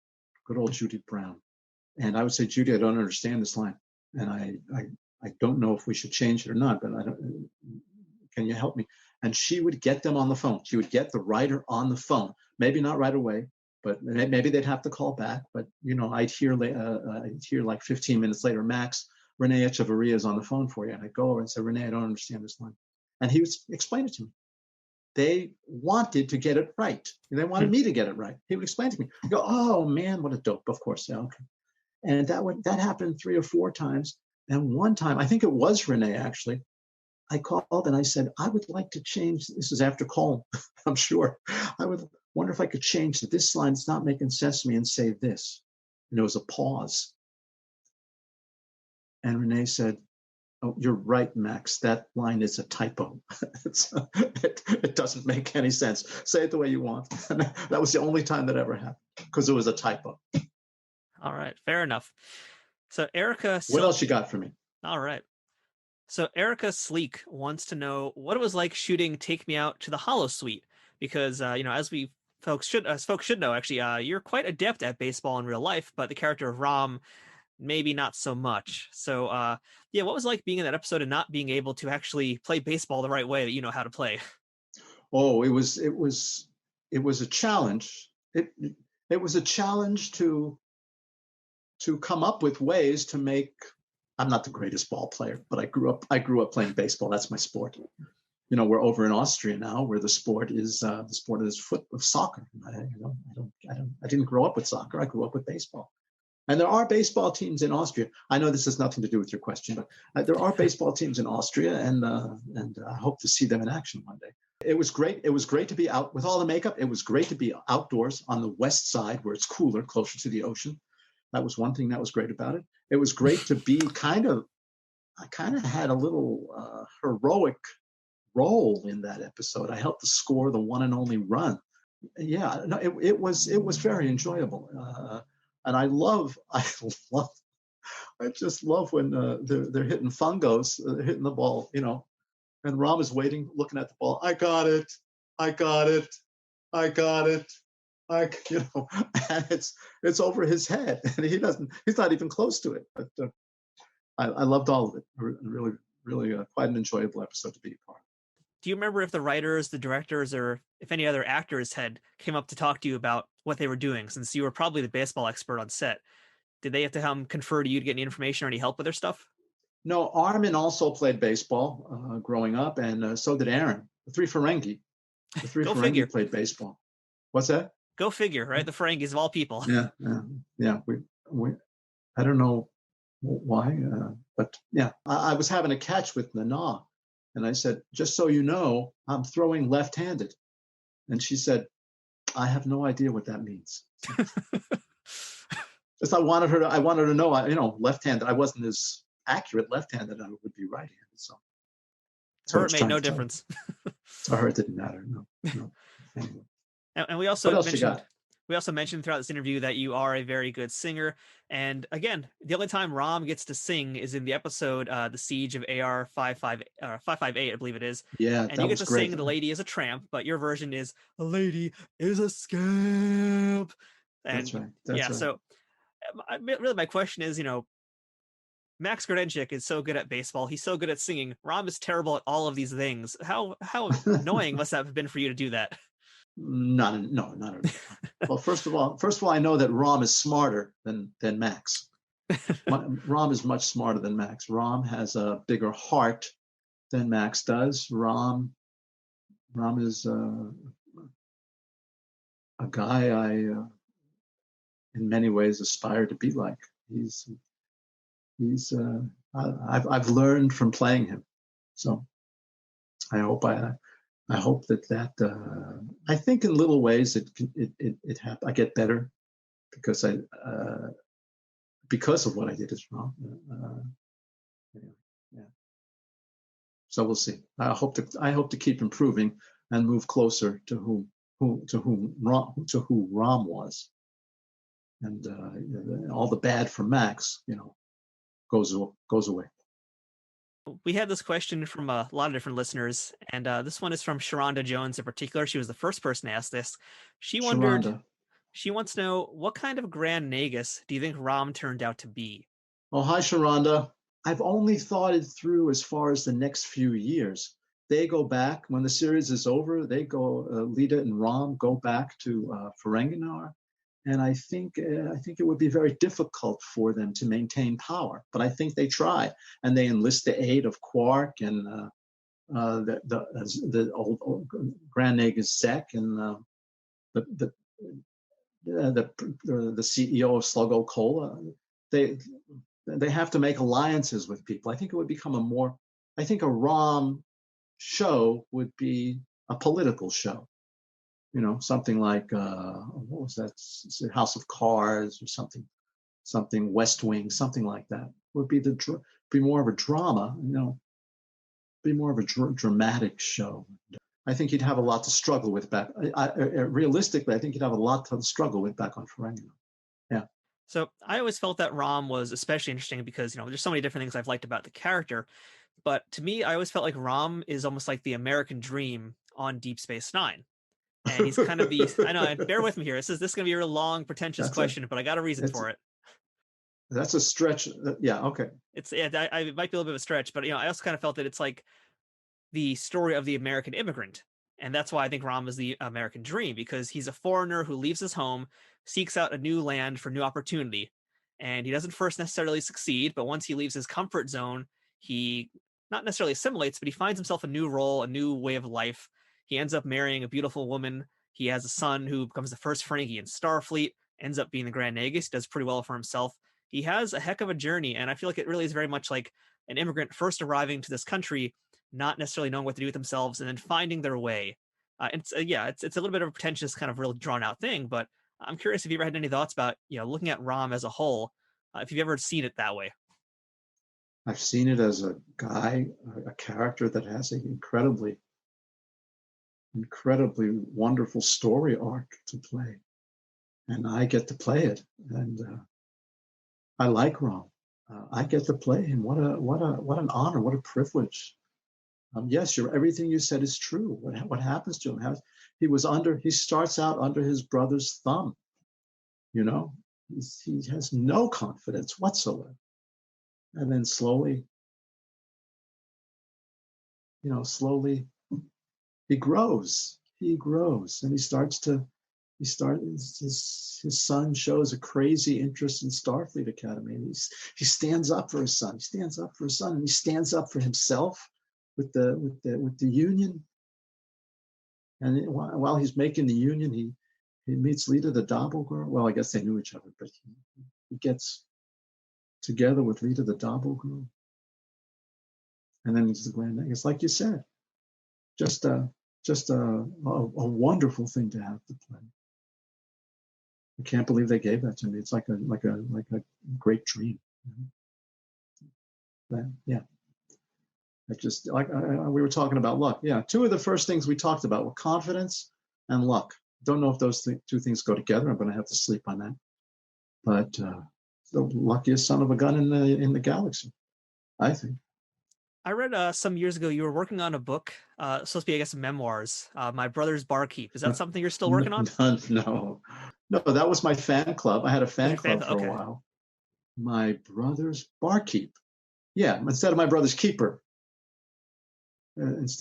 good old Judy Brown. And I would say, Judy, I don't understand this line. And I don't know if we should change it or not, but can you help me? And she would get them on the phone. She would get the writer on the phone, maybe not right away, but maybe they'd have to call back. But, I'd hear like 15 minutes later, Max, Renee Echevarria is on the phone for you. And I'd go over and say, Renee, I don't understand this line. And he would explain it to me. They wanted to get it right. They wanted me to get it right. He would explain to me. I go, oh man, what a dope. Of course, yeah, okay. And that happened 3 or 4 times. And one time, I think it was Renee actually, I called and I said, I would like to change. This is after Colm, I'm sure. I would wonder if I could change this line. It's not making sense to me, and say this. And there was a pause. And Renee said, oh, you're right, Max. That line is a typo. It doesn't make any sense. Say it the way you want. And that was the only time that ever happened, because it was a typo. All right, fair enough. So Erica, what else you got for me? All right. So Erica Sleek wants to know what it was like shooting "Take Me Out to the Holosuite," because as folks should know, actually, you're quite adept at baseball in real life, but the character of Rom, maybe not so much. So what was it like being in that episode and not being able to actually play baseball the right way that you know how to play? Oh, it was a challenge. It was a challenge to come up with ways to make. I'm not the greatest ball player, but I grew up playing baseball. That's my sport. We're over in Austria now, where the sport is soccer. I didn't grow up with soccer. I grew up with baseball. And there are baseball teams in Austria. I know this has nothing to do with your question, but there are baseball teams in Austria, and I hope to see them in action one day. It was great. It was great to be out with all the makeup. It was great to be outdoors on the west side, where it's cooler, closer to the ocean. That was one thing that was great about it. It was great to be I kind of had a little heroic role in that episode. I helped to score the one and only run. Yeah, no, it was very enjoyable. And I just love when they're hitting fungos, hitting the ball, And Rom is waiting, looking at the ball. I got it. I got it. I got it. And it's over his head, and he's not even close to it. But I loved all of it. Really, really quite an enjoyable episode to be a part of. Do you remember if the writers, the directors, or if any other actors had came up to talk to you about what they were doing, since you were probably the baseball expert on set? Did they have to confer to you to get any information or any help with their stuff? No, Armin also played baseball growing up, and so did Aaron. The three Ferengi Go figure. played baseball. What's that? Go figure, right? The Ferengis of all people. Yeah. We I don't know why, but yeah, I was having a catch with Nana, and I said, just so you know, I'm throwing left-handed, and she said, I have no idea what that means. Just I wanted her to know, left-handed. I wasn't as accurate left-handed. I would be right-handed. So her it made no difference. To her, it didn't matter. No. Anyway. And we also mentioned throughout this interview that you are a very good singer. And again, the only time Rom gets to sing is in the episode "The Siege of AR 558," I believe it is. Yeah, and you get to sing "The Lady is a Tramp," but your version is "A Lady is a Scamp." And that's right. That's right. So really, my question is, Max Grodénchik is so good at baseball. He's so good at singing. Rom is terrible at all of these things. How annoying must that have been for you to do that? Not at all. Well, first of all, I know that Rom is smarter than Max. Rom is much smarter than Max. Rom has a bigger heart than Max does. Rom is a guy I, in many ways, aspire to be like. I've learned from playing him, so I hope that I think in little ways it I get better because of what I did as well. Yeah. So we'll see. I hope to keep improving and move closer to who Rom was, and all the bad from Max, goes away. We had this question from a lot of different listeners, and this one is from Sharonda Jones in particular. She was the first person to ask this. She wants to know, what kind of Grand Nagus do you think Rom turned out to be? Oh, hi, Sharonda. I've only thought it through as far as the next few years. They go back, when the series is over, Leeta and Rom go back to Ferenginar. And I think it would be very difficult for them to maintain power, but I think they try, and they enlist the aid of Quark and the old Grand Nagus Zek and the CEO of Sluggo Cola. They have to make alliances with people. I think it would become I think a Rom show would be a political show. Something like what was that? House of Cards or something West Wing, something like that. Would be more of a drama, be more of a dramatic show. I think you'd have a lot to struggle with back. Realistically, I think you'd have a lot to struggle with back on Ferenginar. Yeah. So I always felt that Rom was especially interesting because there's so many different things I've liked about the character, but to me, I always felt like Rom is almost like the American dream on Deep Space Nine. And he's kind of I know, and bear with me here. This is going to be a real long, pretentious question, but I got a reason for it. That's a stretch. Yeah, okay. It might be a little bit of a stretch, but I also kind of felt that it's like the story of the American immigrant. And that's why I think Rom is the American dream, because he's a foreigner who leaves his home, seeks out a new land for new opportunity. And he doesn't first necessarily succeed, but once he leaves his comfort zone, he not necessarily assimilates, but he finds himself a new role, a new way of life. He ends up marrying a beautiful woman. He has a son who becomes the first Ferengi in Starfleet, ends up being the Grand Nagus, does pretty well for himself. He has a heck of a journey, and I feel like it really is very much like an immigrant first arriving to this country, not necessarily knowing what to do with themselves, and then finding their way. It's a little bit of a pretentious, kind of real drawn-out thing, but I'm curious if you ever had any thoughts about looking at Rom as a whole, if you've ever seen it that way. I've seen it as a guy, a character that has an incredibly wonderful story arc to play, and I get to play it, and I like Rom. I get to play him. What an honor! What a privilege! Yes, everything you said is true. What happens to him? He starts out under his brother's thumb. You know, he has no confidence whatsoever. And then slowly he grows. And his son shows a crazy interest in Starfleet Academy. And he stands up for his son. And he stands up for himself with the Union. And while he's making the Union, he meets Leeta the Doppelgirl. Well, I guess they knew each other, but he gets together with Leeta the Doppelgirl. And then it's the Grand Nagus, like you said. Just a wonderful thing to have to play. I can't believe they gave that to me. It's like a great dream. Yeah. We were talking about luck. Yeah, two of the first things we talked about were confidence and luck. Don't know if those two things go together. I'm going to have to sleep on that. But the luckiest son of a gun in the galaxy, I think. I read some years ago you were working on a book, supposed to be, I guess, memoirs. My Brother's Barkeep. Is that something you're still working on? No, that was my fan club. I had a fan club for a while. My Brother's Barkeep. Yeah, instead of My Brother's Keeper. It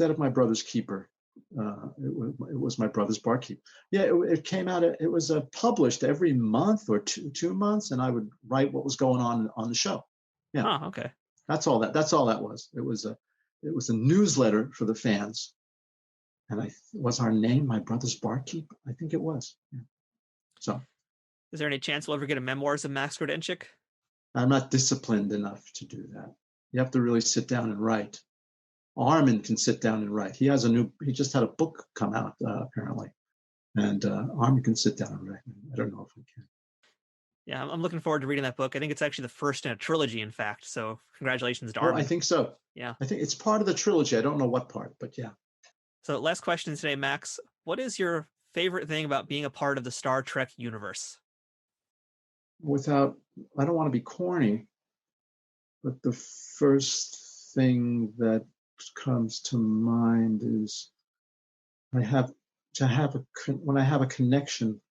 was My Brother's Barkeep. Yeah, it came out. It was published every month or 2 months, and I would write what was going on the show. Yeah. Oh, okay. That's all that was. It was a newsletter for the fans, and was our name My Brother's Barkeep? I think it was. Yeah. So, is there any chance we'll ever get a memoirs of Max Grodénchik? I'm not disciplined enough to do that. You have to really sit down and write. Armin can sit down and write. He just had a book come out apparently, and Armin can sit down and write. I don't know if we can. Yeah, I'm looking forward to reading that book. I think it's actually the first in a trilogy, in fact. So congratulations to Armin. I think so. Yeah. I think it's part of the trilogy. I don't know what part, but yeah. So last question today, Max. What is your favorite thing about being a part of the Star Trek universe? I don't want to be corny, but the first thing that comes to mind is when I have a connection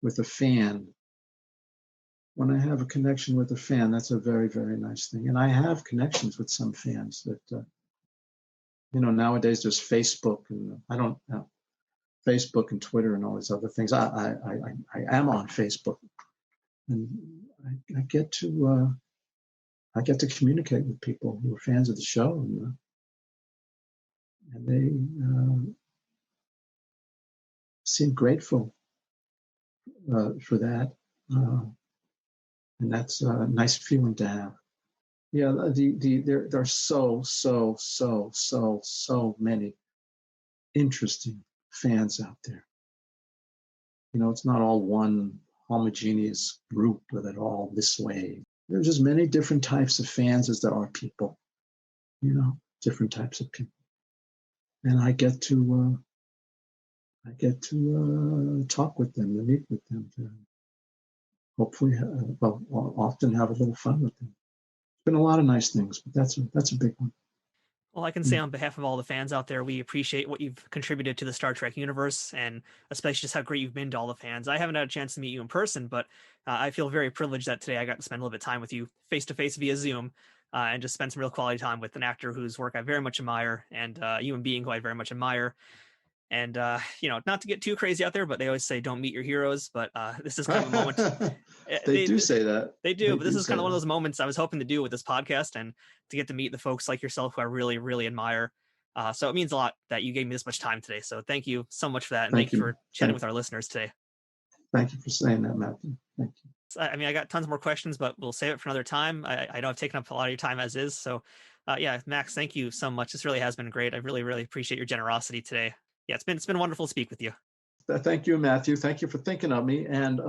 with a fan. When I have a connection with a fan, that's a very, very nice thing. And I have connections with some fans that, nowadays there's Facebook and Facebook and Twitter and all these other things. I am on Facebook, and I get to communicate with people who are fans of the show, and they seem grateful for that. And that's a nice feeling to have. Yeah, there are so many interesting fans out there. It's not all one homogeneous group with it all this way. There's as many different types of fans as there are people. Different types of people, and I get to talk with them and meet with them. Hopefully, often have a little fun with them. It's been a lot of nice things, but that's a big one. Well, I can say on behalf of all the fans out there, we appreciate what you've contributed to the Star Trek universe, and especially just how great you've been to all the fans. I haven't had a chance to meet you in person, but I feel very privileged that today I got to spend a little bit of time with you face-to-face via Zoom, and just spend some real quality time with an actor whose work I very much admire, and a human being who I very much admire. And, not to get too crazy out there, but they always say don't meet your heroes. But this is kind of a moment. They do say that. They do, but this is kind of one of those moments I was hoping to do with this podcast, and to get to meet the folks like yourself who I really, really admire. So it means a lot that you gave me this much time today. So thank you so much for that. And thank you for chatting with our listeners today. Thank you for saying that, Matthew. Thank you. I got tons more questions, but we'll save it for another time. I know I've taken up a lot of your time as is. So Max, thank you so much. This really has been great. I really, really appreciate your generosity today. Yeah, it's been wonderful to speak with you. Thank you, Matthew. Thank you for thinking of me. And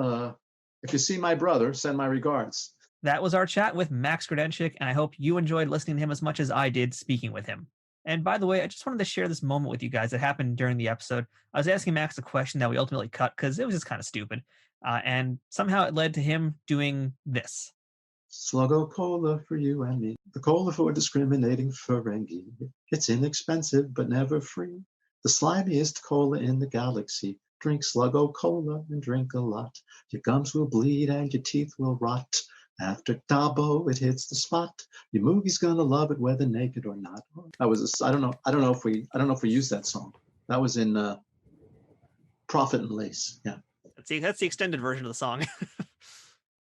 if you see my brother, send my regards. That was our chat with Max Grodénchik, and I hope you enjoyed listening to him as much as I did speaking with him. And by the way, I just wanted to share this moment with you guys that happened during the episode. I was asking Max a question that we ultimately cut because it was just kind of stupid. And somehow it led to him doing this. Sluggo cola for you and me. The cola for discriminating Ferengi. It's inexpensive but never free. The slimiest cola in the galaxy. Drink Sluggo cola and drink a lot. Your gums will bleed and your teeth will rot. After Dabo, it hits the spot. Your movie's gonna love it whether naked or not. That was I don't know if we used that song. That was in Prophet and Lace. Yeah. That's the extended version of the song.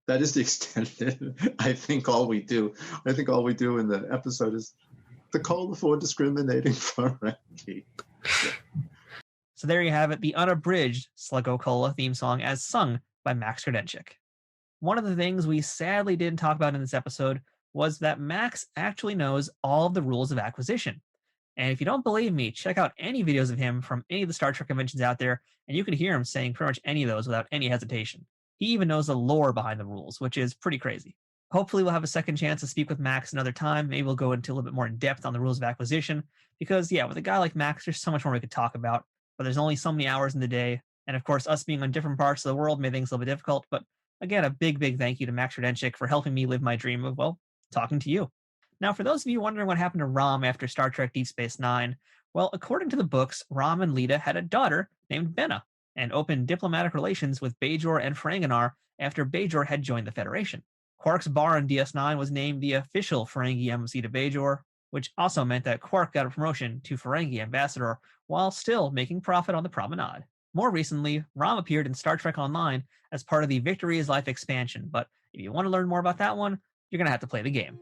That is the extended. I think all we do in the episode is the cola for discriminating Ferengi. Yeah. So there you have it, the unabridged Sluggo Cola theme song as sung by Max Grodénchik. One of the things we sadly didn't talk about in this episode was that Max actually knows all of the rules of acquisition. And if you don't believe me, check out any videos of him from any of the Star Trek conventions out there, and you can hear him saying pretty much any of those without any hesitation. He even knows the lore behind the rules, which is pretty crazy. Hopefully we'll have a second chance to speak with Max another time. Maybe we'll go into a little bit more in depth on the rules of acquisition, because yeah, with a guy like Max, there's so much more we could talk about, but there's only so many hours in the day. And of course, us being on different parts of the world made things a little bit difficult. But again, a big, big thank you to Max Grodénchik for helping me live my dream of, well, talking to you. Now, for those of you wondering what happened to Rom after Star Trek Deep Space Nine, well, according to the books, Rom and Leeta had a daughter named Benna and opened diplomatic relations with Bajor and Ferenginar after Bajor had joined the Federation. Quark's bar in DS9 was named the official Ferengi embassy to Bajor, which also meant that Quark got a promotion to Ferengi ambassador while still making profit on the promenade. More recently, Rom appeared in Star Trek Online as part of the Victory is Life expansion, but if you want to learn more about that one, you're going to have to play the game.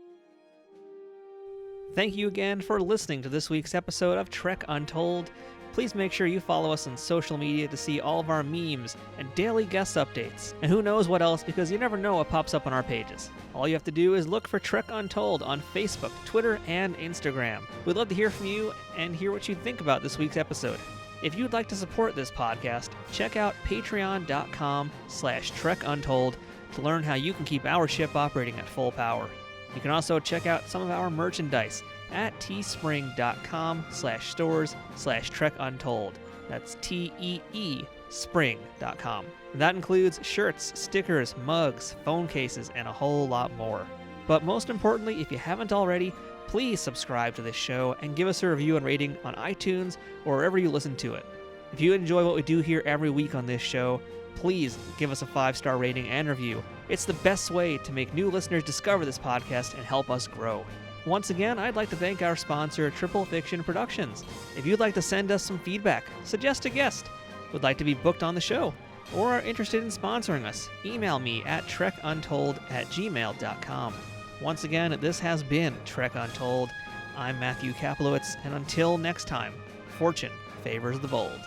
Thank you again for listening to this week's episode of Trek Untold. Please make sure you follow us on social media to see all of our memes and daily guest updates. And who knows what else, because you never know what pops up on our pages. All you have to do is look for Trek Untold on Facebook, Twitter, and Instagram. We'd love to hear from you and hear what you think about this week's episode. If you'd like to support this podcast, check out patreon.com/TrekUntold to learn how you can keep our ship operating at full power. You can also check out some of our merchandise at teespring.com/stores/TrekUntold. That's TEE spring.com. That includes shirts, stickers, mugs, phone cases, and a whole lot more. But most importantly, if you haven't already, please subscribe to this show and give us a review and rating on iTunes or wherever you listen to it. If you enjoy what we do here every week on this show, please give us a 5-star rating and review. It's the best way to make new listeners discover this podcast and help us grow. Once again, I'd like to thank our sponsor, Triple Fiction Productions. If you'd like to send us some feedback, suggest a guest, would like to be booked on the show, or are interested in sponsoring us, email me at trekuntold@gmail.com. Once again, this has been Trek Untold. I'm Matthew Kaplowitz, and until next time, fortune favors the bold.